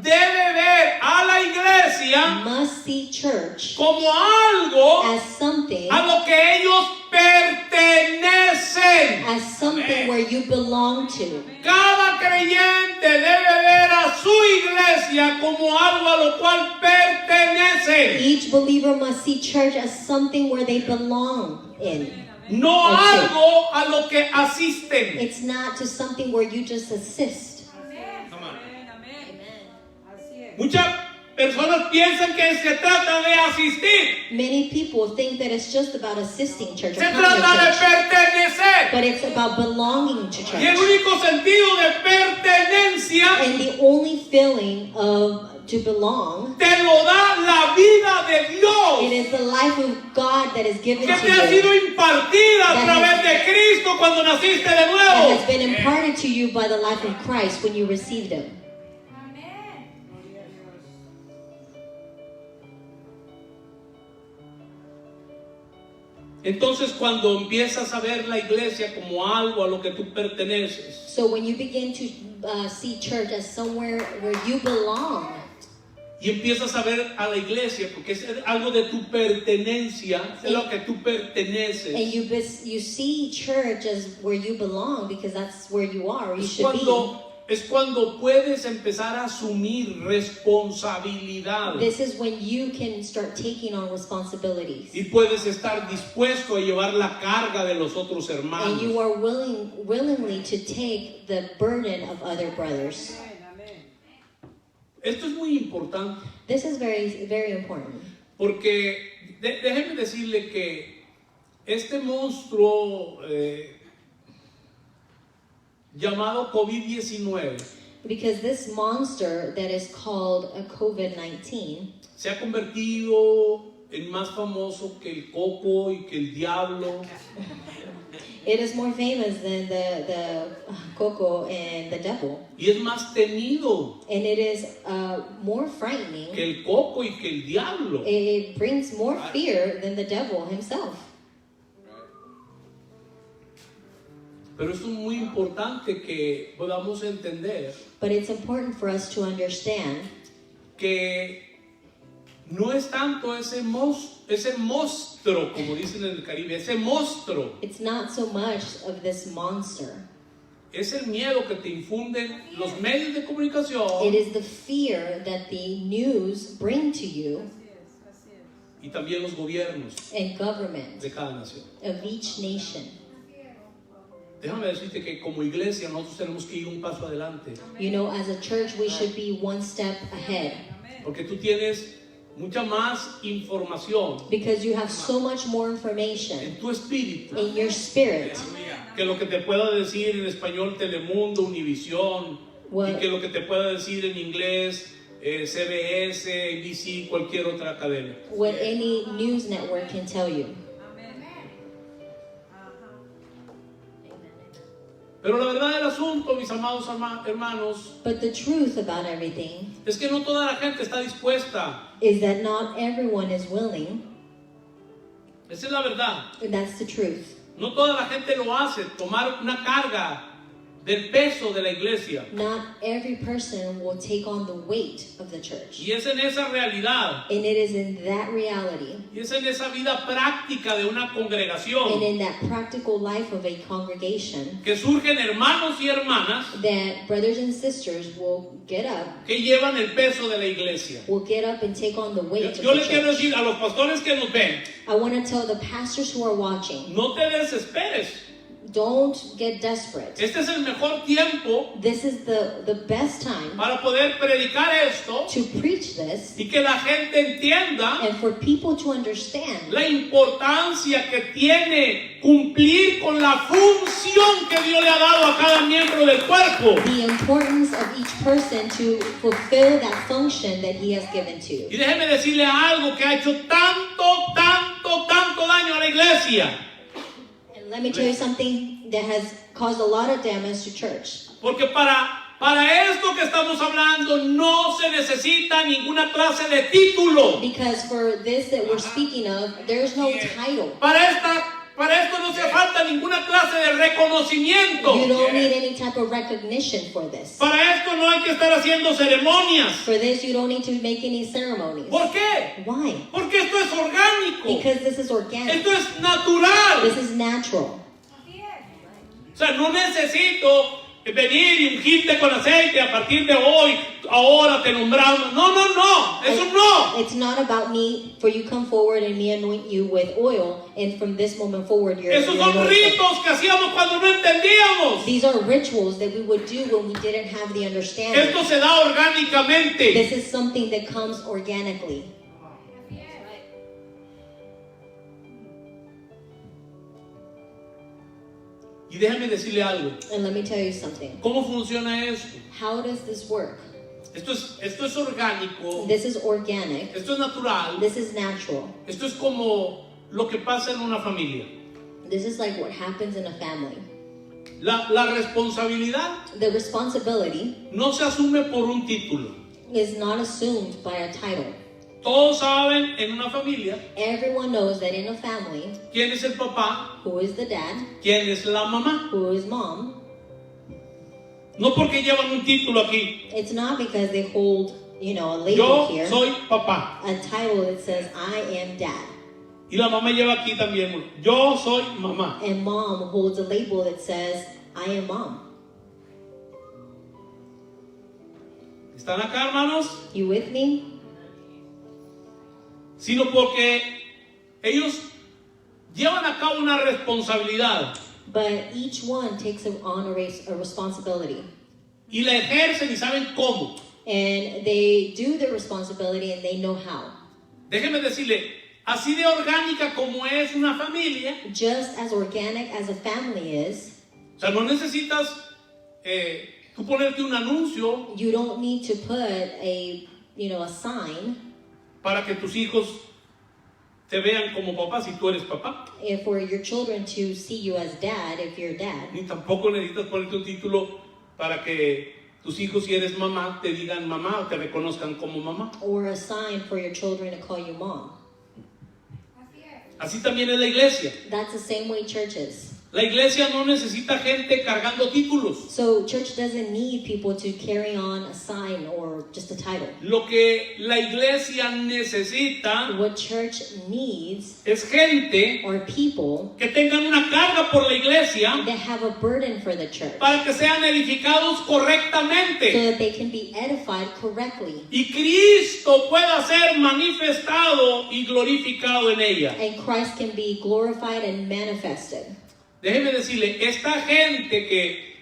debe ver a la iglesia must see church como algo as something, a lo que ellos pertenecen. as something where you belong to. Cada creyente debe ver a su iglesia como algo a lo cual pertenecen. Each believer must see church as something where they belong in. No Okay. algo a lo que asisten. It's not to something where you just assist. Muchas personas piensan que se trata de asistir. Many people think that it's just about assisting church or Se coming to trata de church, pertenecer. but it's about belonging to Y el church. único sentido de pertenencia And the only feeling of to belong, te lo da la vida de it Dios is the life of God that is given que to te ha sido you, impartida a través de Cristo cuando naciste de that nuevo. has been imparted to you by the life of Christ when you received Him. Entonces cuando empiezas a ver la iglesia como algo a lo que tú perteneces, So when you begin to see church as somewhere where you belong, y empiezas a ver a la iglesia porque es algo de tu pertenencia, es lo que tú perteneces, and you see church as where you belong because that's where you are, or you should be. es cuando puedes empezar a asumir responsabilidad This is when you can start taking on responsibilities. y puedes estar dispuesto a llevar la carga de los otros hermanos. And you are willingly to take the burden of other brothers. Esto es muy importante This is very, very important. porque déjeme decirle que este monstruo llamado COVID-19 Because this monster that is called a COVID-19 se ha convertido en más famoso que el coco y que el diablo. it is more famous than the coco and the devil. Y es más temido And it is more frightening. que el coco y que el diablo. It brings more fear than the devil himself. Pero esto es muy importante que podamos entender But it's important for us to understand que no es tanto ese monstruo, como dicen en el Caribe, ese monstruo it's not so much of this monster. es el miedo que te infunden los medios de It comunicación is the fear that the news bring to you y también los gobiernos and government de cada nación. of each nation. Déjame decirte que como iglesia nosotros tenemos que ir un paso adelante, You know, as a church, we should be one step ahead porque tú tienes mucha más información because you have so much more en information tu espíritu in your spirit que lo que te pueda decir en español Telemundo, Univisión, y que lo que te pueda decir en inglés CBS, ABC, cualquier otra cadena. what any news network can tell you. Pero la verdad del asunto, mis amados hermanos, But the truth about everything es que no toda la gente está dispuesta. is that not everyone is willing, Esa es la verdad. and that's the truth. No toda la gente lo hace, tomar una carga del peso de la iglesia. Not every person will take on the weight of the church. Y es en esa realidad, And it is in that reality y es en esa vida práctica de una congregación and in that practical life of a congregation que surgen hermanos y hermanas that brothers and sisters will get up, que llevan el peso de la iglesia. will get up and take on the weight of Yo the le quiero church. decir a los pastores que nos ven, I want to tell the pastors who are watching, no te desesperes. don't get desperate. Este es el mejor tiempo This is the best time para poder predicar esto to preach this y que la gente entienda and for people to understand la importancia que tiene cumplir con la función que Dios le ha dado a cada miembro del cuerpo. the importance of each person to fulfill that function that he has given to you. Y déjeme decirle algo que ha hecho tanto daño a la iglesia. And let me tell you something that has caused a lot of damage to church. Porque para esto que estamos hablando no se necesita ninguna clase de título. Because for this that we're speaking of, there's no title. Para esto no hace falta ninguna clase de reconocimiento. You don't need any type of recognition for this. Para esto no hay que estar haciendo ceremonias. For this, you don't need to make any ceremonies. ¿Por qué? Why? Porque esto es orgánico. Because this is organic. Esto es natural. This is natural. O sea, no necesito venir y ungirte con aceite a partir de hoy, ahora te nombramos. No, eso no. It's not about me, for you come forward and me anoint you with oil, and from this moment forward you're Esos son anointed. ritos que hacíamos cuando no entendíamos. These are rituals that we would do when we didn't have the understanding. Esto se da orgánicamente. This is something that comes organically. Y déjame decirle algo. And let me tell you something. ¿Cómo funciona esto? How does this work? Esto es orgánico. This is organic. Esto es natural. This is natural. Esto es como lo que pasa en una familia. This is like what happens in a family. La responsabilidad The responsibility no se asume por un título. is not assumed by a title. Todos saben en una familia Everyone knows that in a family, quién es el papá, who is the dad, quién es la mamá. who is mom, No porque llevan un título aquí. it's not because they hold, a label Yo here, soy papá. a title that says, I am dad. Y la mamá lleva aquí también. Yo soy mamá. And mom holds a label that says, I am mom. ¿Están acá, hermanos? You with me? Sino porque ellos llevan a cabo una responsabilidad But each one takes on a responsibility. y la ejercen y saben cómo. And they do the responsibility and they know how. Déjeme decirle, así de orgánica como es una familia, Just as organic as a family is, o sea, no necesitas tú ponerte un anuncio you don't need to put a sign para que tus hijos te vean como papá si tú eres papá. for your children to see you as dad if you're dad. Ni tampoco necesitas ponerte un título para que tus hijos, si eres mamá, te digan mamá o te reconozcan como mamá. Or a sign for your children to call you mom. Así también es la iglesia. That's the same way church is. La iglesia no necesita gente cargando títulos. So church doesn't need people to carry on a sign or just a title. Lo que la iglesia necesita What church needs es gente are people que tengan una carga por la iglesia that have a burden for the church para que sean edificados so correctamente that they can be edified correctly y Cristo pueda ser manifestado y glorificado en ella. and Christ can be glorified and manifested. Déjeme decirle, esta gente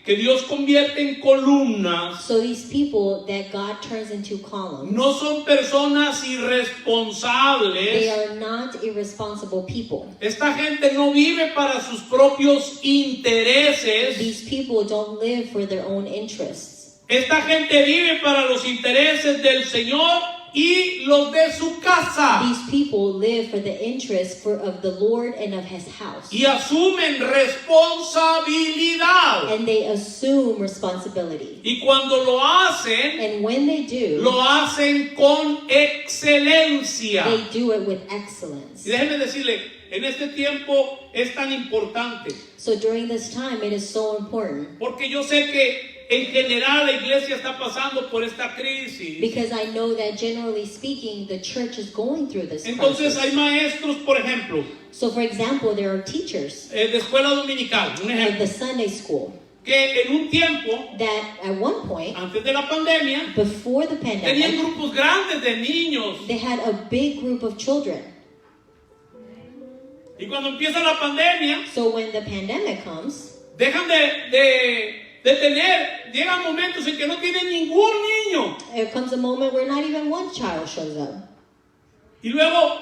que Dios convierte en columnas So these people that God turns into columns, no son personas they irresponsables. are not irresponsible people. Esta gente no vive para sus propios intereses. These people don't live for their own interests. Esta gente vive para los intereses del Señor y los de su casa. These people live for the interests of the Lord and of His house. Y asumen responsabilidad. And they assume responsibility. Y cuando lo hacen, And when they do, lo hacen con excelencia. they do it with excellence. Y déjeme decirle, en este tiempo es tan importante, So during this time, it is so important porque yo sé que en general la iglesia está pasando por esta crisis. because I know that generally speaking, the church is going through this Entonces hay crisis. maestros, por ejemplo, So for example, there are teachers de escuela dominical, un of ejemplo, the Sunday school que en un tiempo, that at one point, antes de la pandemia, before the tenían pandemic, grupos grandes de niños. they had a big group of children. Y cuando empieza la pandemia, So when the pandemic comes, dejan llegan momentos en que no tienen ningún niño. there comes a moment where not even one child shows up. Y luego,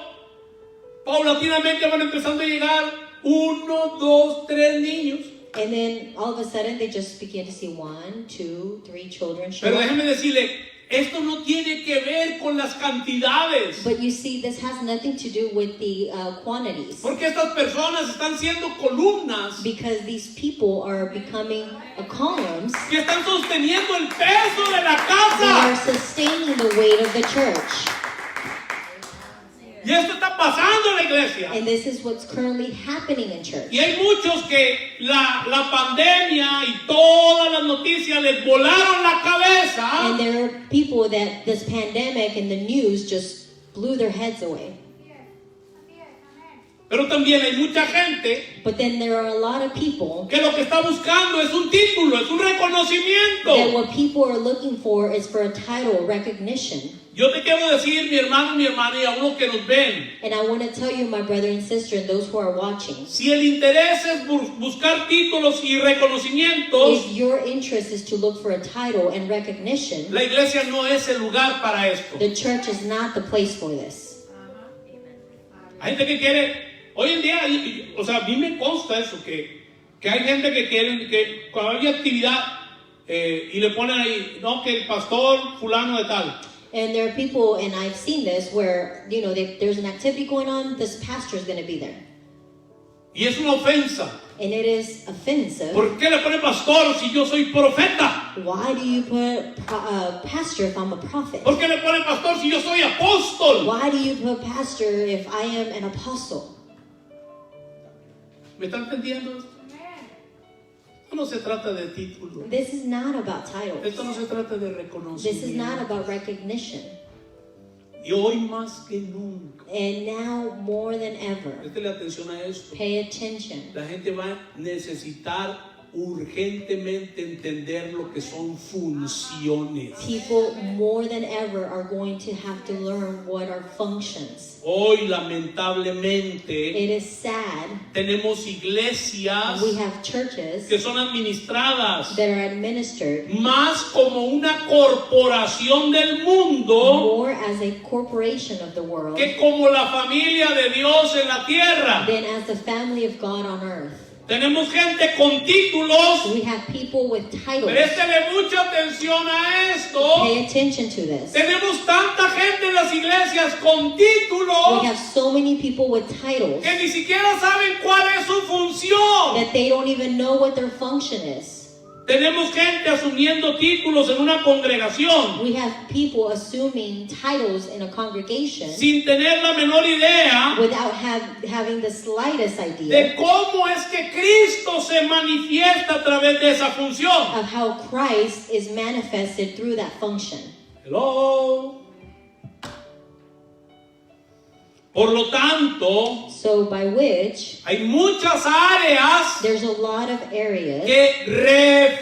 paulatinamente van empezando a llegar 1, 2, 3 niños. And then all of a sudden they just begin to see 1, 2, 3 children show Pero up. déjeme decirle, esto no tiene que ver con las cantidades. But you see, this has nothing to do with the quantities. Porque estas personas están siendo columnas Because these people are becoming columns. que están sosteniendo el peso de la They are casa. sustaining the weight of the church. Y esto está pasando en la iglesia. And this is what's currently happening in church. Y hay muchos que la pandemia y todas las noticias les volaron la cabeza. And there are people that this pandemic and the news just blew their heads away. Pero también hay mucha gente But then there are a lot of people que lo que está buscando es un título, es un that reconocimiento. what people are looking for is for a title, recognition. Yo te quiero decir, mi hermano, mi hermana, y a uno que nos ven, And I want to tell you, my brother and sister, and those who are watching, si el interés es buscar títulos y reconocimientos, if your interest is to look for a title and recognition, la iglesia no es el lugar para esto. the church is not the place for this. Hay gente que quiere, hoy en día, o sea, a mí me consta eso, que hay gente que quiere, que cuando hay actividad y le ponen ahí, no, que el pastor fulano de tal. And there are people, and I've seen this, where, you know, there's an activity going on, this pastor is going to be there. Y es una ofensa. And it is offensive. ¿Por qué le pone pastor si yo soy profeta? Why do you put pastor if I'm a prophet? ¿Por qué le pone pastor si yo soy apóstol? Why do you put pastor if I am an apostle? ¿Me están entendiendo esto? Esto no se trata de título. This is not about titles. Esto no se trata de This is not reconocimiento. about recognition. Y hoy más que nunca, And now more than ever, préstele atención a esto. pay attention. La gente va a necesitar urgentemente entender lo que son funciones. People more than ever are going to have to learn what are functions. Hoy lamentablemente It is sad. tenemos iglesias We have churches que son administradas that are administered más como una corporación del mundo more as a corporation of the world que como la familia de Dios en la tierra. than as the family of God on earth. Tenemos gente con títulos. We have people with titles. Préstele mucha atención a esto. Pay attention to this. Tenemos tanta gente en las iglesias con We títulos have so many people with titles que ni siquiera saben cuál es su función. that they don't even know what their function is. Tenemos gente asumiendo títulos en una congregación We have people assuming titles in a congregation sin tener la menor idea without having the slightest idea de cómo es que Cristo se manifiesta a través de esa función. of how Christ is manifested through that function. Hello. Por lo tanto, So by which hay muchas áreas there's a lot of areas que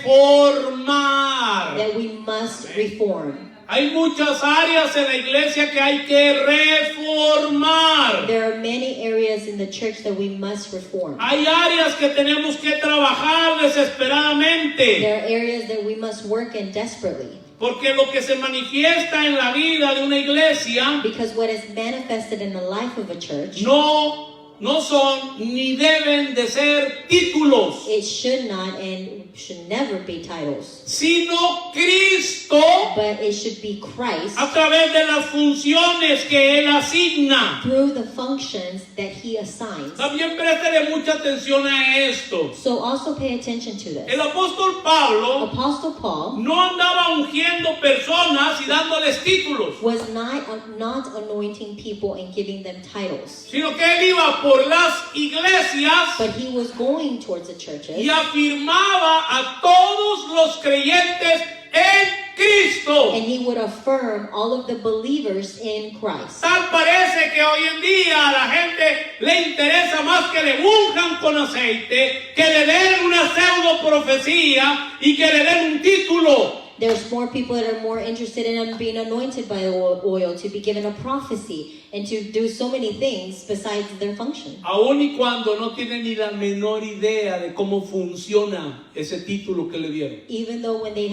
reformar. that we must reform. Hay muchas áreas en la iglesia que hay que reformar. There are many areas in the church that we must reform. Hay áreas que tenemos que trabajar desesperadamente. There are areas that we must work in desperately. Porque lo que se manifiesta en la vida de una iglesia Because what is manifested in the life of a church, no son ni deben de ser títulos, it should not and should never be titles, sino Cristo but it should be Christ a través de las funciones que Él asigna. through the functions that He assigns. También préstele mucha atención a esto. So also pay attention to this. El apóstol Pablo Apostle Paul no andaba ungiendo personas y dándoles títulos, was not anointing people and giving them titles, sino que Él iba por las iglesias but He was going towards the churches y afirmaba a todos los creyentes en Cristo. and He would affirm all of the believers in Christ. Tal parece que hoy en día a la gente le interesa más que le unjan con aceite, que le den una pseudo profecía y que le den un título. There's more people that are more interested in being anointed by the oil, to be given a prophecy, and to do so many things besides their function. Aun y cuando no tienen ni la menor idea de cómo funciona ese título que le dieron. Even though when they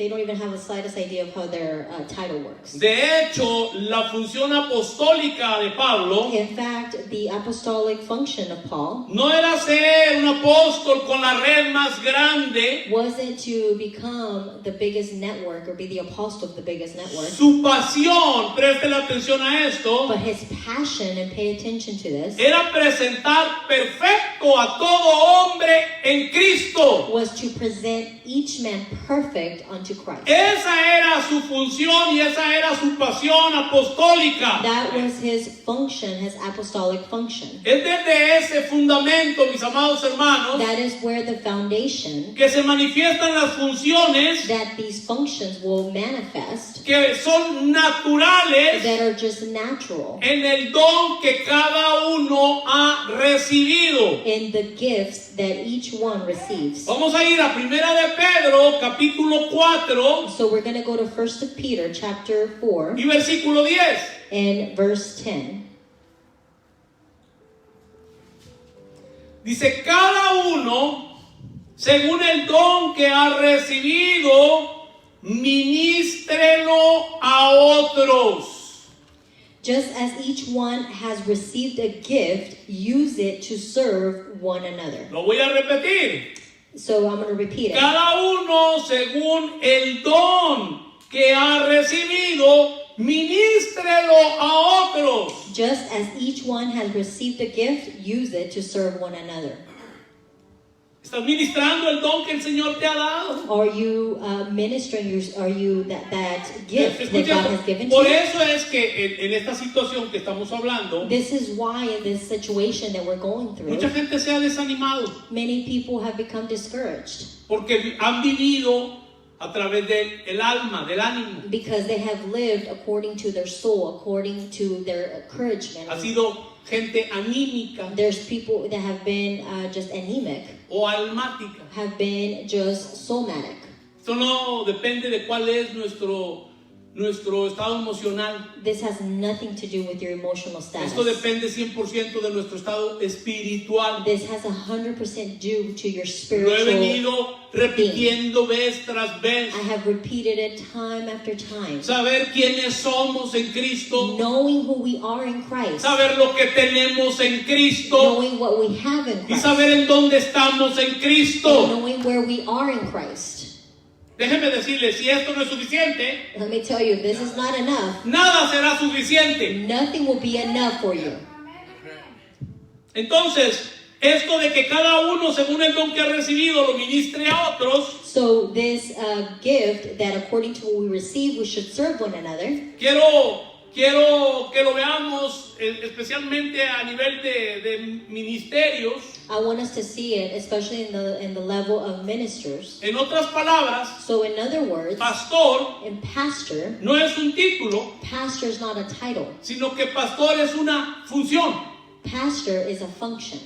don't even have the slightest idea of how their title works. De hecho, la función apostólica de Pablo In fact, the apostolic function of Paul no era ser un apóstol con la red más grande. wasn't to become the biggest network or be the apostle of the biggest network, Su pasión, presten atención a esto, but his passion, and pay attention to this, era presentar perfecto a todo hombre en Cristo. was to present each man perfect unto Christ. Esa era su función y esa era su pasión apostólica. That was his function, his apostolic function. Es desde ese fundamento, mis amados hermanos, That is where the foundation, que se manifiestan las funciones that these functions will manifest, que son naturales that are just natural en el don que cada uno ha recibido. in the gifts that each one receives. Vamos a ir a Primera de Pedro, capítulo 4 So we're going to go to 1 Peter chapter 4 y versículo 10. and verse 10. Dice, cada uno, según el don que ha recibido, ministrelo a otros. Just as each one has received a gift, use it to serve one another. Lo voy a repetir. So I'm going to repeat it. Cada uno, según el don que ha recibido, ministrelo a otros. Just as each one has received a gift, use it to serve one another. ¿Estás ministrando el don que el Señor te ha dado? Are you ministering that gift that Escucha, God has given to por you? eso es que en esta situación que estamos hablando, This is why in this situation that we're going through, mucha gente se ha desanimado many people have become discouraged porque han vivido a través del alma, del ánimo. because they have lived according to their soul, according to their encouragement. Ha sido gente anímica There's people that have been just anemic, o almática. have been just somatic. Esto no depende de cuál es nuestro estado emocional. This has nothing to do with your emotional status. Esto depende 100% de nuestro estado espiritual. This has 100% due to your Lo he spiritual. venido repitiendo vez tras vez. I have repeated it time after time. Saber quiénes somos en Cristo. Knowing who we are in Christ. Saber lo que tenemos en Cristo. Knowing what we have in Y Christ. saber en dónde estamos en And Cristo. knowing where we are in Christ. Déjeme decirle, si esto no es suficiente, Let me tell you, if this is not enough, nada será suficiente. nothing will be enough for you. Entonces, Esto de que cada uno según el don que ha recibido lo ministre a otros, So this gift that according to what we receive, we should serve one another. quiero que lo veamos especialmente a nivel de ministerios. I want us to see it, especially in the level of ministers. En otras palabras, So in other words, pastor in pastor, no es un título, pastor is not a title. sino que pastor es una función. Pastor is a function.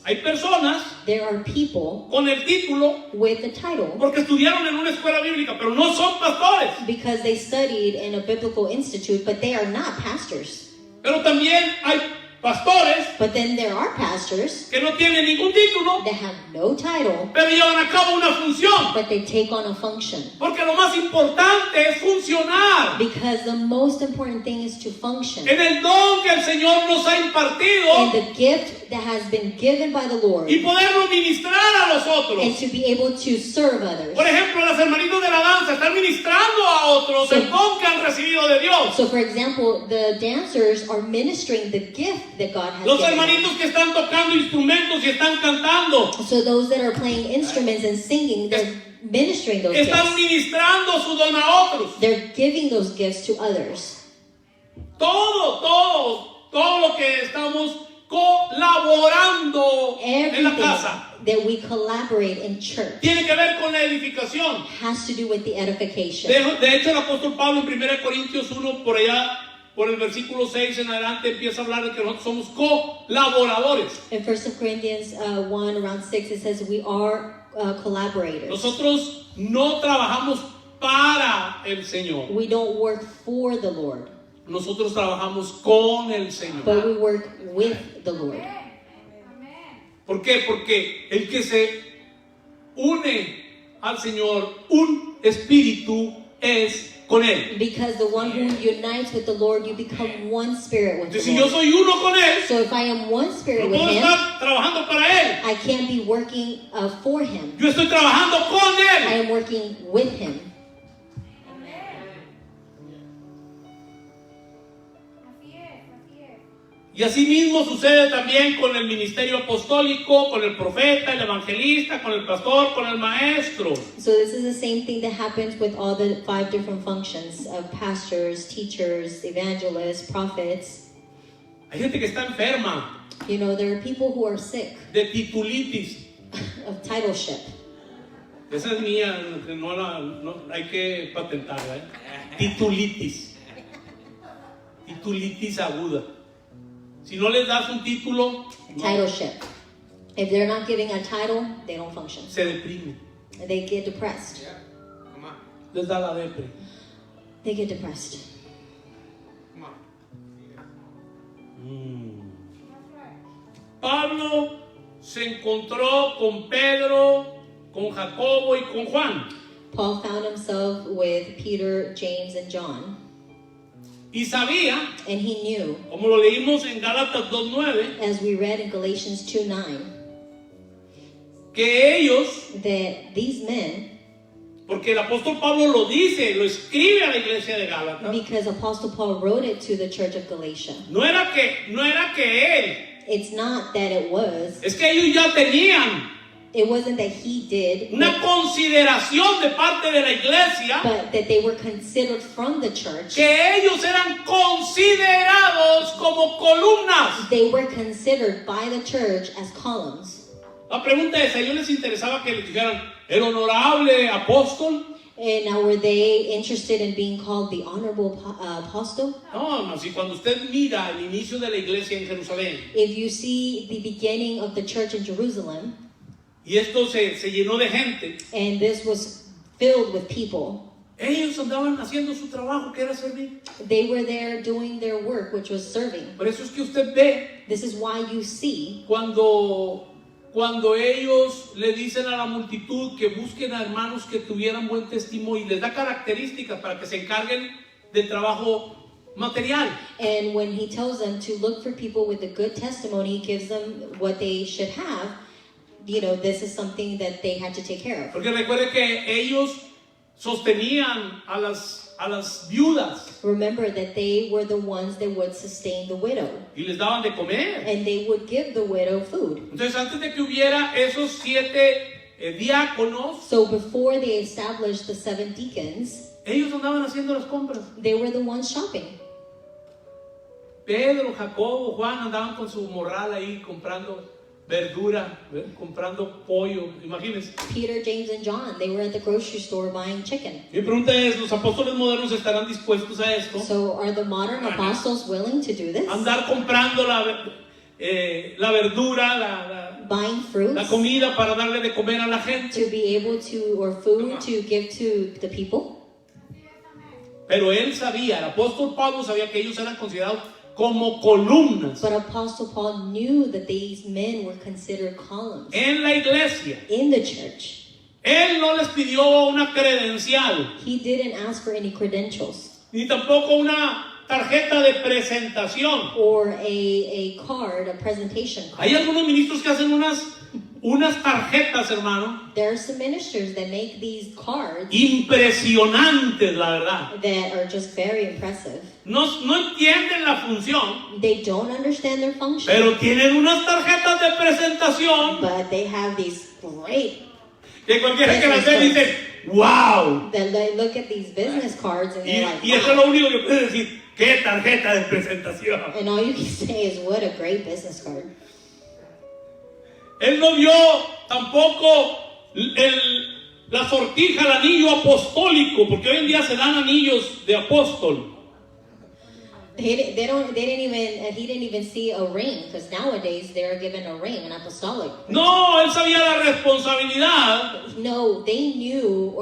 Hay personas There are people con el título with the title porque estudiaron en una escuela bíblica, pero no son pastores. because they studied in a biblical institute, but they are not pastors. Pero también hay pastores But then there are pastors que no tienen ningún título, that have no title, pero llevan a cabo una función. but they take on a function. Porque lo más importante es funcionar Because the most important thing is to function. en el don que el Señor nos ha And impartido the gift that has been given by the Lord, y poderlo ministrar a los and otros. to be able to serve others. Por ejemplo, las hermanitas de la danza están ministrando a otros el don que han recibido de Dios. So for example, the dancers are ministering the gift that God has Los given them. hermanitos que están tocando instrumentos y están cantando, So those that are playing instruments and singing, they're ministering those están gifts. ministrando su don a otros. They're giving those gifts to others. Todo lo que estamos colaborando en la Everything casa that we collaborate in church tiene que ver con la edificación. has to do with the edification. De hecho, el apóstol Pablo en 1 Corintios 1, por allá, por el versículo 6 en adelante, empieza a hablar de que nosotros somos colaboradores. In 1 Corinthians 1, around 6, it says we are collaborators. Nosotros no trabajamos para el Señor. We don't work for the Lord, Nosotros trabajamos con el Señor. but we work with the Lord. ¿Por qué? Porque el que se une al Señor, un espíritu es con Él. Because the one who unites with the Lord, you become one spirit with Entonces, the si yo Lord. soy uno con Él, So if I am one spirit no with puedo Him, estar trabajando para Él. I can't be working for Him. Yo estoy trabajando con I Él. am working with Him. Y así mismo sucede también con el ministerio apostólico, con el profeta, el evangelista, con el pastor, con el maestro. So this is the same thing that happens with all the 5 different functions of pastors, teachers, evangelists, prophets. Hay gente que está enferma You know, there are people who are sick de titulitis. of titleship. Esa es mía, que no hay que patentarla, ¿eh? Titulitis. Titulitis aguda. Si no les das un título, no, Titleship. If they're not giving a title, they don't function. se deprime. They get depressed. Les da la depre. They get depressed. Pablo se encontró con Pedro, con Jacobo y con Juan. Paul found himself with Peter, James, and John, Y sabía, and he knew, como lo leímos en Gálatas 2:9, as we read in Galatians 2:9, que ellos, that these men, porque el apóstol Pablo lo dice, lo escribe a la iglesia de Gálatas, because Apostle Paul wrote it to the church of Galatia, no era que él, it's not that it was, es que ellos ya tenían it wasn't that he did, una consideración de parte de la iglesia, but that they were considered from the church. que ellos eran considerados como columnas. They were considered by the church as columns. La pregunta es, ¿a ellos les interesaba que les dijeran el honorable apóstol? And now, were they interested in being called the honorable apostle? No, si cuando usted mira el inicio de la iglesia en Jerusalén, If you see the beginning of the church in Jerusalem, y esto se llenó de gente, and this was filled with people, ellos andaban haciendo su trabajo, que era servir. they were there doing their work, which was serving. Por eso es que usted ve This is why you see cuando ellos le dicen a la multitud que busquen a hermanos que tuvieran buen testimonio y les da características para que se encarguen del trabajo material. and when he tells them to look for people with a good testimony, he gives them what they should have. You know, this is something that they had to take care of. Porque recuerde que ellos sostenían a las viudas Remember that they were the ones that would sustain the widow. y les daban de comer. And they would give the widow food. Entonces, antes de que hubiera esos 7 diáconos, So before they established the 7 deacons, ellos andaban haciendo las compras. they were the ones shopping. Pedro, Jacobo, Juan andaban con su morral ahí comprando verdura, comprando pollo. Imagínense. Peter, James, and John, they were at the grocery store buying chicken. Mi pregunta es, ¿los apóstoles modernos estarán dispuestos a esto? So are the modern apostles willing to do this? Andar comprando la verdura, Buying fruits la comida para darle de comer a la gente. to be able to, or food to give to the people? Pero él sabía, el apóstol Pablo sabía que ellos eran considerados como columnas But Apostle Paul knew that these men were considered columns en la iglesia. in the church. Él no les pidió una credencial, He didn't ask for any credentials ni tampoco una tarjeta de presentación. or a card, a presentation card. Hay algunos ministros que hacen unas tarjetas, hermano, There are some ministers that make these cards impresionantes, la verdad. that are just very impressive. No entienden la función, They don't understand their function, pero tienen unas tarjetas de presentación but they have these great que cualquiera que las ve dice, wow. that they look at these business cards and they're like, Y eso es wow. lo único que puede decir, qué tarjeta de presentación. And all you can say is, what a great business card. Él no vio tampoco la sortija, el anillo apostólico, porque hoy en día se dan anillos de apóstol. He didn't even see a ring, because nowadays they're given a ring, an apostolic. No, él sabía la responsabilidad No, they knew,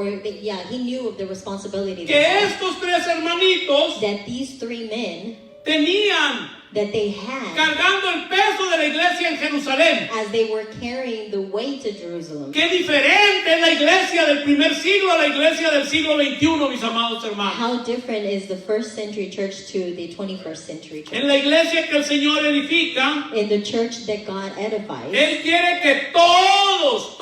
he knew of the responsibility que estos 3 hermanitos that these 3 men tenían that they had cargando el peso de la iglesia en Jerusalén. as they were carrying the way to Jerusalem. Qué diferente es la iglesia del primer siglo a la iglesia del siglo XXI, mis amados hermanos. How different is the first century church to the 21st century church? En la iglesia que el Señor edifica, In the church that God edifies, Él quiere que todos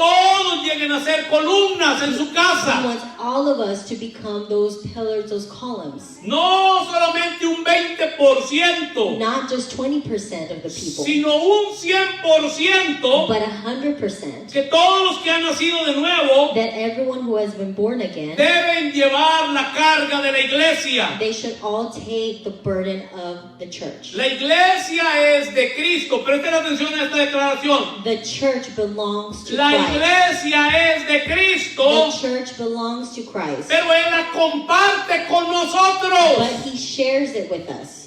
lleguen a ser columnas en su He casa. wants all of us to become those pillars, those columns. No solamente un 20%, Not just 20% of the people, sino un 100%, but 100%. que todos los que han nacido de nuevo That everyone who has been born again, deben llevar la carga de la iglesia. they should all take the burden of the church. La iglesia es de Cristo. Presten atención a esta declaración. The church belongs to La Christ. iglesia es de Cristo, The church belongs to Christ. pero Él la comparte con nosotros. But He shares it with us.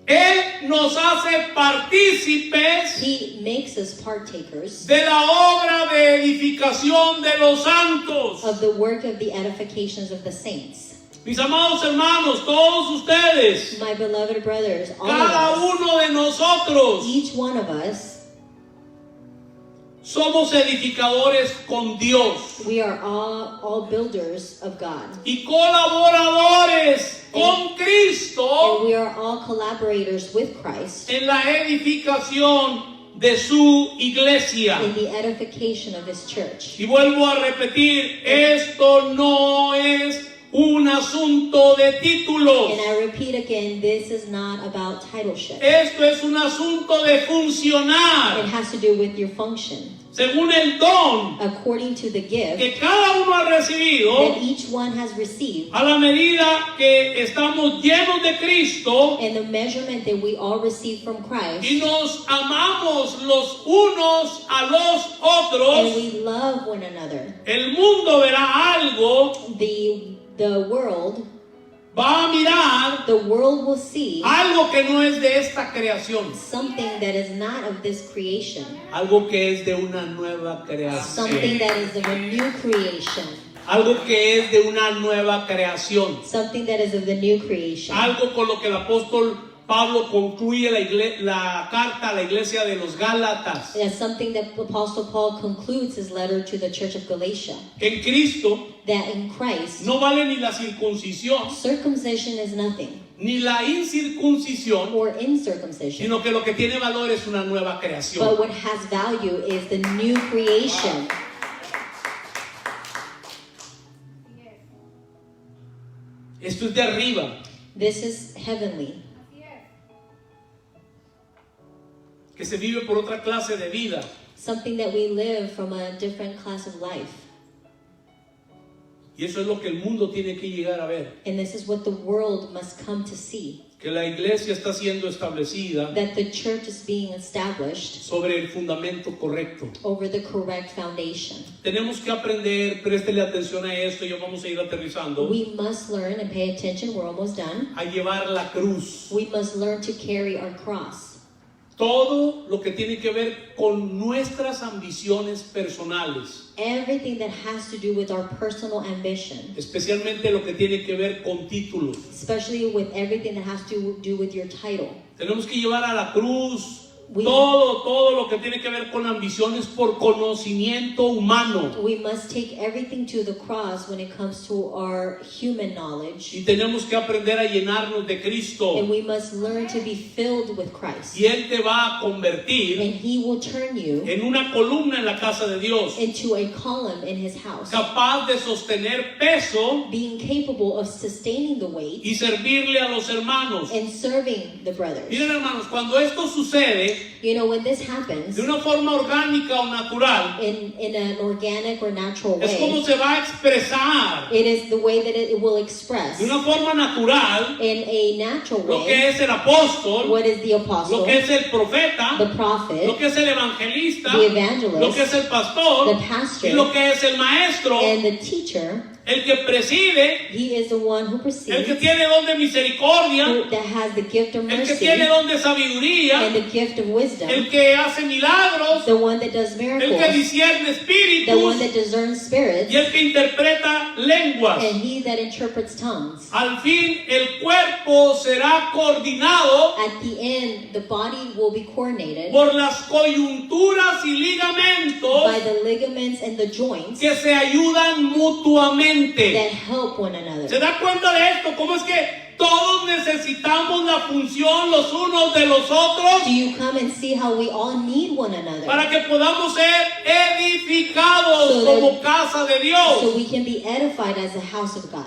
Él nos hace partícipes He makes us partakers de la obra de edificación de los santos. of the work of the edifications of the saints. Mis amados hermanos, todos ustedes, My beloved brothers, all cada of us, uno de nosotros, each one of us, somos edificadores con Dios we are all builders of God. y colaboradores con And Cristo we are all collaborators with Christ en la edificación de su iglesia. in the edification of His church. Y vuelvo a repetir, esto no es un asunto de títulos. And I repeat again, this is not about titleship. Esto es un asunto de funcionar It has to do with your function. según el don According to the gift que cada uno ha recibido, that each one has received, a la medida que estamos llenos de Cristo and the measurement that we all receive from Christ, y nos amamos los unos a los and otros, we love one another. el mundo verá algo, The world va a mirar the world will see algo que no es de esta creación, something that is not of this creation, algo que es de una nueva creación, something that is of a new creation, algo que es de una nueva creación, something that is of the new creation. algo con lo que el apóstol Pablo concluye la carta a la iglesia de los Gálatas. That's something that Apostle Paul concludes his letter to the church of Galatia. En Cristo That in Christ, no vale ni la circuncisión circumcision is nothing, ni la incircuncisión, or incircumcision. sino que lo que tiene valor es una nueva But creación. what has value is the new creation. Esto es de arriba, This is heavenly. que se vive por otra clase de vida. Something that we live from a different class of life. Y eso es lo que el mundo tiene que llegar a ver. And this is what the world must come to see. Que la iglesia está siendo establecida That the church is being established sobre el fundamento correcto. over the correct foundation. Tenemos que aprender, préstele atención a esto, y vamos a ir aterrizando, We must learn and pay attention. We're almost done. a llevar la cruz. We must learn to carry our cross. Todo lo que tiene que ver con nuestras ambiciones personales, Everything that has to do with our personal ambition, especialmente lo que tiene que ver con títulos. especially with everything that has to do with your title. Tenemos que llevar a la cruz We- todo lo que tiene que ver con ambiciones por conocimiento humano. We must take everything to the cross when it comes to our human knowledge. Y tenemos que aprender a llenarnos de Cristo. And we must learn to be filled with Christ. Y Él te va a convertir And He will turn you en una columna en la casa de Dios, into a column in His house, capaz de sostener peso being capable of sustaining the weight y servirle a los hermanos. and serving the brothers. Miren, hermanos, cuando esto sucede You know, when this happens de una forma orgánica o natural, in an organic or natural es como way, se va a expresar it is the way that it will express de una forma natural in a natural lo que way es el apóstol, what is the lo apostle, que es el profeta, the prophet, lo que es el evangelista, the evangelist, lo que es el pastor the pastor, y lo que es el maestro, and the teacher. el que preside, He is the one who el que precedes, tiene don de misericordia, that has the gift of el que mercy tiene don de sabiduría, and the gift of wisdom, el que hace milagros, the one that does el que miracles, discierne the one espíritus that discerns spirits, y el que interpreta lenguas. and he that interprets tongues. Al fin el cuerpo será coordinado At the end, the body will be coordinated por las coyunturas y ligamentos by the ligaments and the joints que se ayudan mutuamente. that help one ¿Se another. da cuenta de esto? ¿Cómo es que todos necesitamos la función los unos de los otros Do you come and see how we all need one another para que podamos ser edificados So that- como casa de so Dios? we can be edified as a house of God?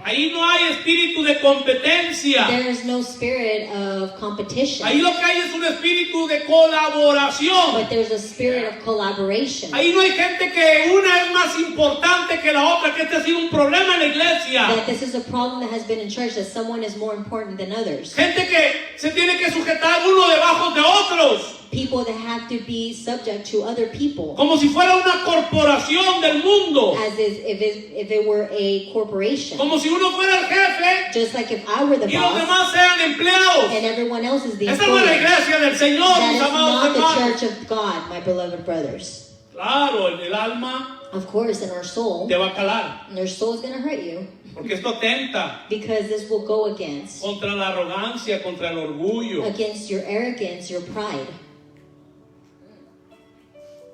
Ahí no hay espíritu de competencia. There is no spirit of competition, Ahí lo que hay es un espíritu de colaboración. but there's a spirit of collaboration. Ahí no hay gente que una es más importante que la otra, que este ha sido un problema en la iglesia. That this is a problem that has been in church, that someone is more important than others. Gente que se tiene que sujetar uno debajo de otros, People that have to be subject to other people, como si fuera una corporación del mundo, as if it were a corporation. como si uno fuera el jefe Just like if I were the y los boss demás sean empleados. and everyone else is the Esta no es la employee. iglesia del Señor, That mis is amados not the hermanos. church of God, my beloved brothers. Claro, en el alma Of course, in our soul, te va a calar, and our soul is going to hurt you, porque esto atenta because this will go against contra la arrogancia, contra el orgullo, your arrogance, your pride,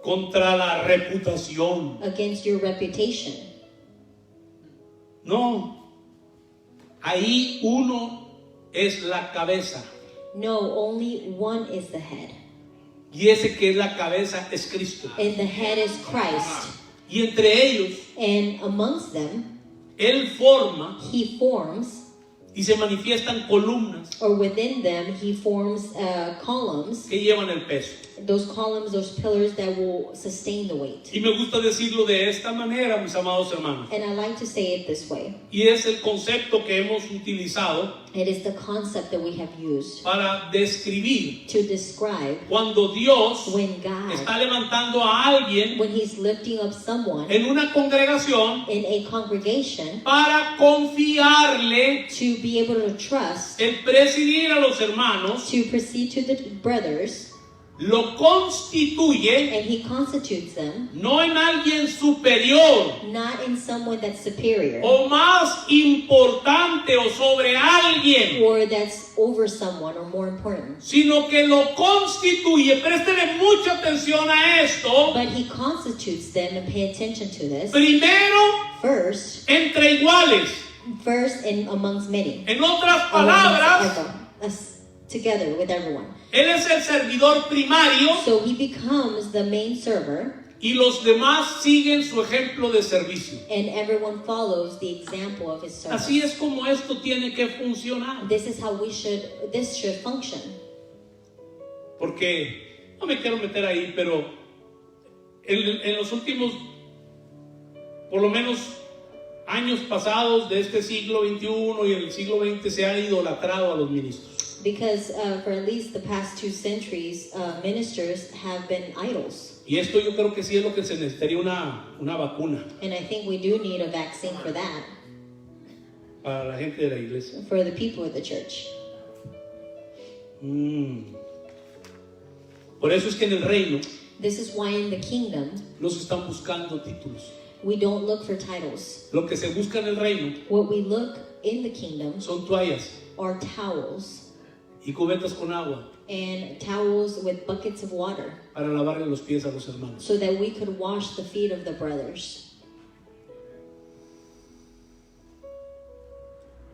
contra la reputación. against your reputation. No, ahí uno es la cabeza, No, only one is the head, y ese que es la cabeza es Cristo. and the head is Christ. Y entre ellos, And amongst them, Él forma He forms, y se manifiestan columnas or within them, He forms columns. que llevan el peso. Those columns, those pillars that will sustain the weight. Y me gusta decirlo de esta manera, mis amados hermanos. And I like to say it this way. Y es el concepto que hemos utilizado It is the concept that we have used para describir to describe cuando Dios when God, está levantando a alguien when He's lifting up someone en una congregación in a congregation para confiarle to be able to trust, el presidir a los hermanos, to proceed to the brothers, lo constituye and He constitutes them, no en alguien superior not in someone that's superior o más importante o sobre alguien, or that's over someone or more important, sino que lo constituye. Préstele mucha atención a esto. but He constitutes them, and pay attention to this, Primero, first entre iguales. and amongst many, En otras amongst palabras, everyone, us together with everyone. Él es el servidor primario So He becomes the main server, y los demás siguen su ejemplo de servicio. and everyone follows the example of his service. Así es como esto tiene que funcionar. This is how this should function. Porque no me quiero meter ahí, pero en los últimos, por lo menos, años pasados de este siglo XXI y el siglo XX se ha idolatrado a los ministros. Because for at least the past 2 centuries, ministers have been idols. Y esto yo creo que sí es lo que se necesitaría una vacuna And I think we do need a vaccine for that, para la gente de la iglesia. for the people of the church. Por eso es que en el reino This is why in the kingdom, no se están buscando títulos. we don't look for titles. Lo que se busca en el reino What we look in the kingdom son toallas are towels, y cubetas con agua and towels with buckets of water, para lavarle los pies a los hermanos. so that we could wash the feet of the brothers.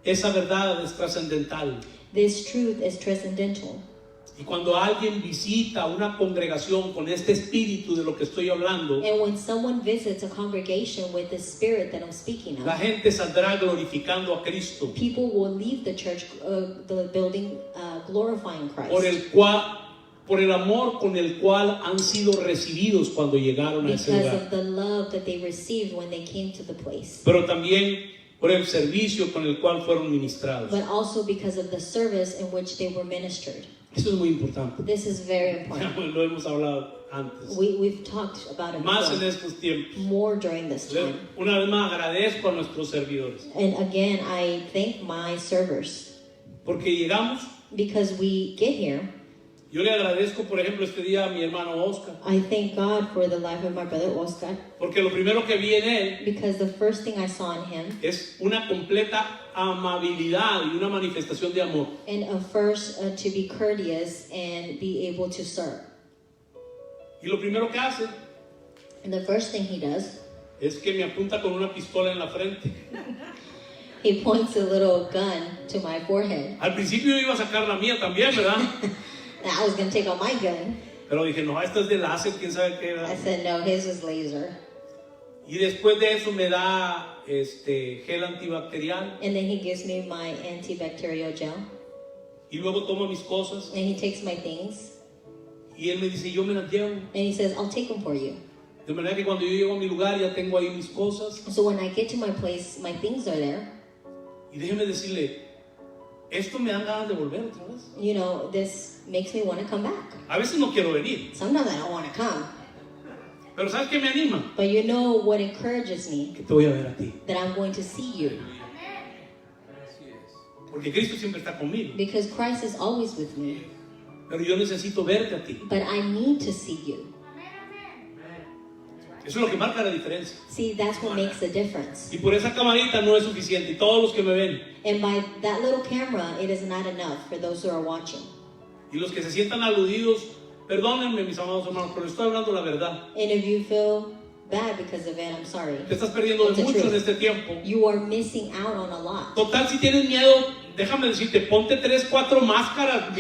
Esa verdad es trascendental. This truth is transcendental. Y cuando alguien visita una congregación con este espíritu de lo que estoy hablando, And when someone visits a congregation with the spirit that I'm speaking la of, gente saldrá glorificando a Cristo, people will leave the church, the building, glorifying Christ. por el amor con el cual han sido recibidos cuando llegaron a ese Because lugar, of the love that they received when they came to the place. pero también por el servicio con el cual fueron ministrados. But also because of the service in which they were ministered. Eso es muy importante. This is very Ya important. lo hemos hablado antes, We've talked about it más en before, estos tiempos. more during this time. Una vez más agradezco a nuestros servidores And again, I thank my servers, porque llegamos. because we get here. Yo le agradezco, por ejemplo, este día a mi hermano Oscar, I thank God for the life of my brother Oscar, porque lo primero que vi en él because the first thing I saw in him, es una completa amabilidad y una manifestación de amor. and first to be courteous and be able to serve. Y lo primero que hace And the first thing he does, es que me apunta con una pistola en la frente. he points a little gun to my forehead. Al principio yo iba a sacar la mía también, ¿verdad? And I was going to take out my gun. Pero dije, no, esta es de láser, quién sabe qué, I ¿verdad? said, no, his was laser. Y después de eso me da gel antibacterial And then he gives me my antibacterial gel. y luego toma mis cosas And he takes my things. y él me dice, yo me las llevo. And he says, I'll take them for you. De manera que cuando yo llego a mi lugar ya tengo ahí mis cosas. So when I get to my place, my things are there. Y déjeme decirle, esto me dan ganas de volver otra vez. You know, this makes me want to come back. A veces no quiero venir, Sometimes I don't want to come. pero ¿sabes qué me anima? But you know what encourages me? Que te voy a ver a ti. That I'm going to see you. Porque Cristo siempre está conmigo. Because Christ is always with me. Pero yo necesito verte a ti. But I need to see you. Eso es lo que marca la diferencia. See, that's what makes the difference. Y por esa camarita no es suficiente. Y todos los que me ven And by that little camera, it is not enough for those who are watching. y los que se sientan aludidos, perdónenme mis amados hermanos, pero estoy hablando la verdad. And if you feel bad because of it, I'm sorry. Te estás perdiendo It's de the mucho en truth. este tiempo. You are missing out on a lot. Total, si tienes miedo, déjame decirte, ponte 3, 4 máscaras,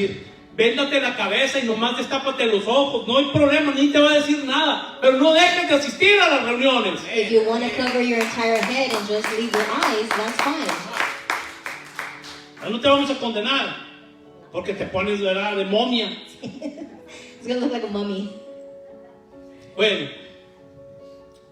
véndate la cabeza y nomás destápate los ojos. No hay problema, ni te va a decir nada. Pero no dejes de asistir a las reuniones. If you want to cover your entire head and just leave your eyes, that's fine. No te vamos a condenar porque te pones, ¿verdad?, de momia. It's going to look like a mummy. Bueno,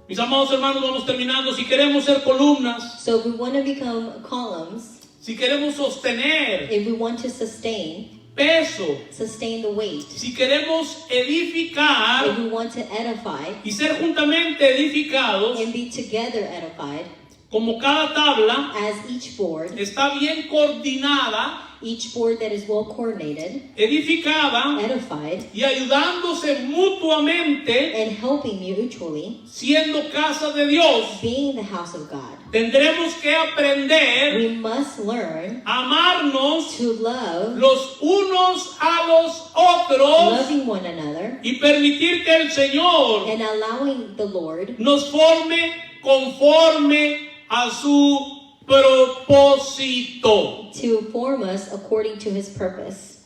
mis amados hermanos, vamos terminando. Si queremos ser columnas, So if we want to become columns, si queremos sostener if we want to sustain peso, the weight, si queremos if edificar we want to edify y ser juntamente edificados, and be together edified, como cada tabla as each board está bien coordinada, that is well coordinated, edificada edified, y ayudándose mutuamente, and helping mutually, siendo casa de Dios, being the house of God. tendremos que aprender We must learn a amarnos to love, los unos a los otros loving one another, y permitir que el Señor and allowing the Lord nos forme conforme a su propósito. to form us according to his purpose.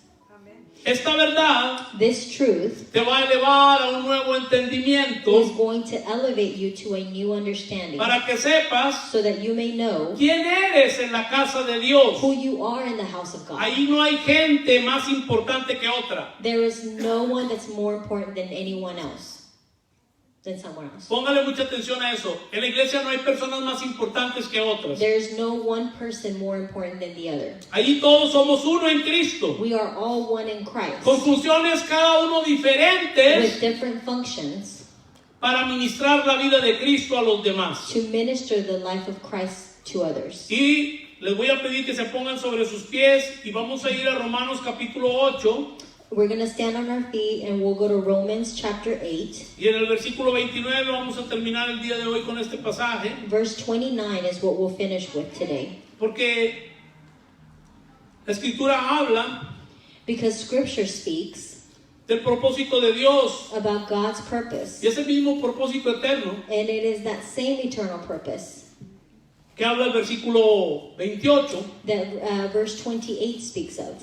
Esta verdad This truth te va a elevar a un nuevo is entendimiento going to elevate you to a new understanding para que sepas so that you may know quién eres en la casa de Dios. who you are in the house of God. Ahí no hay gente más importante que otra. There is no one that's more important than anyone else, than someone else. Póngale mucha atención a eso. En la iglesia no hay personas más importantes que otras. There's no one person more important than the other. Allí todos somos uno en Cristo. We are all one in Christ Con funciones cada uno with diferentes different functions para ministrar la vida de Cristo a los demás. to minister the life of Christ to others. Y les voy a pedir que se pongan sobre sus pies y vamos a ir a Romanos capítulo 8 We're going to stand on our feet and we'll go to Romans chapter 8. y en el versículo 29 vamos a terminar el día de hoy con este pasaje Verse 29 is what we'll finish with today. porque la escritura habla Because scripture speaks del propósito de Dios about God's purpose. y ese mismo propósito eterno And it is that same eternal purpose que habla el versículo 28, that verse 28 speaks of.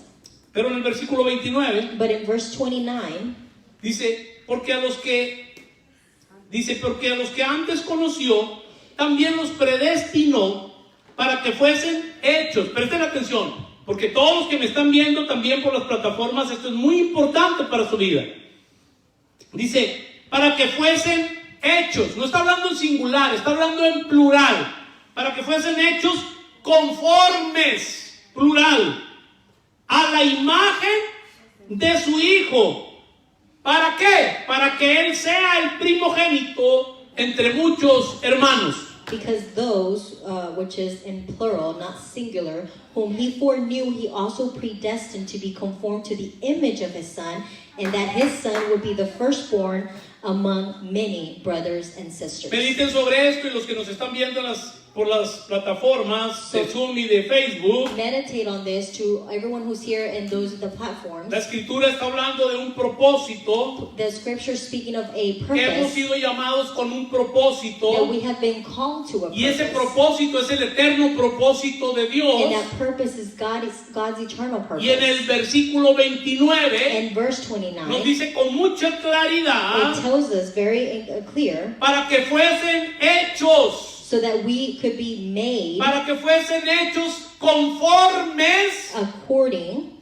pero en el versículo 29 But in verse 29, porque a los que antes conoció, también los predestinó para que fuesen hechos. Presten atención, porque todos los que me están viendo también por las plataformas, esto es muy importante para su vida. Dice, para que fuesen hechos. No está hablando en singular, está hablando en plural. Para que fuesen hechos conformes, plural, a la imagen de su Hijo. ¿Para qué? Para que Él sea el primogénito entre muchos hermanos. because those, which is in plural, not singular, whom he foreknew, he also predestined to be conformed to the image of his Son, and that his Son would be the firstborn among many brothers and sisters. Mediten sobre esto y los que nos están viendo por las plataformas de Zoom y de Facebook. Meditate on this to everyone who's here and those of the platforms. La escritura está hablando de un propósito, The scripture is speaking of a que hemos purpose sido llamados con un that propósito, we have been called to a y ese purpose. propósito es el eterno propósito de And Dios. that purpose is God's eternal Y en el purpose. versículo 29 And verse nos 29, dice con mucha it claridad tells us very clear para que fuesen hechos, so that we could be made para que fuesen hechos conformes according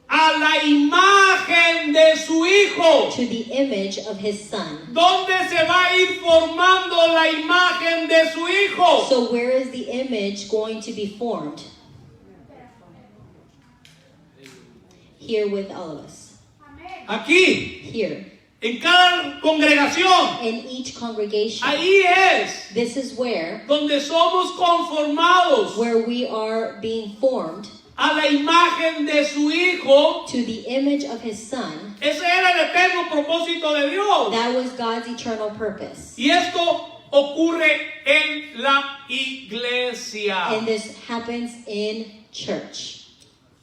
a la imagen de su Hijo. to the image of his Son. ¿Dónde se va a ir formando la imagen de su Hijo? So where is the image going to be formed? Here with all of us. Aquí, Here. en cada congregación. In each congregation. Ahí es This is where donde somos conformados we are being formed a la imagen de su Hijo. to the image of his Son. Ese era el eterno propósito de Dios. That was God's eternal purpose. Y esto ocurre en la iglesia. And this happens in church.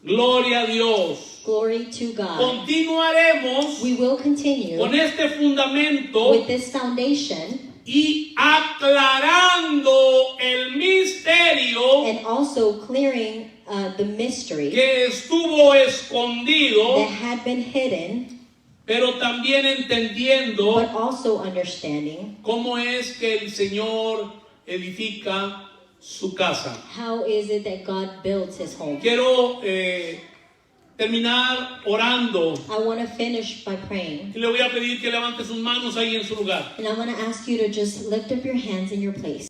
Gloria a Dios. Glory to God. Continuaremos We will continue con este fundamento with this foundation y aclarando el misterio and also clearing the mystery que estuvo that escondido, had been hidden, pero también entendiendo but also understanding cómo es que el Señor edifica su casa. how is it that God builds his home. Quiero terminar orando I want to finish by praying. y le voy a pedir que levante sus manos ahí en su lugar. And I want to ask you to just lift up your hands in your place.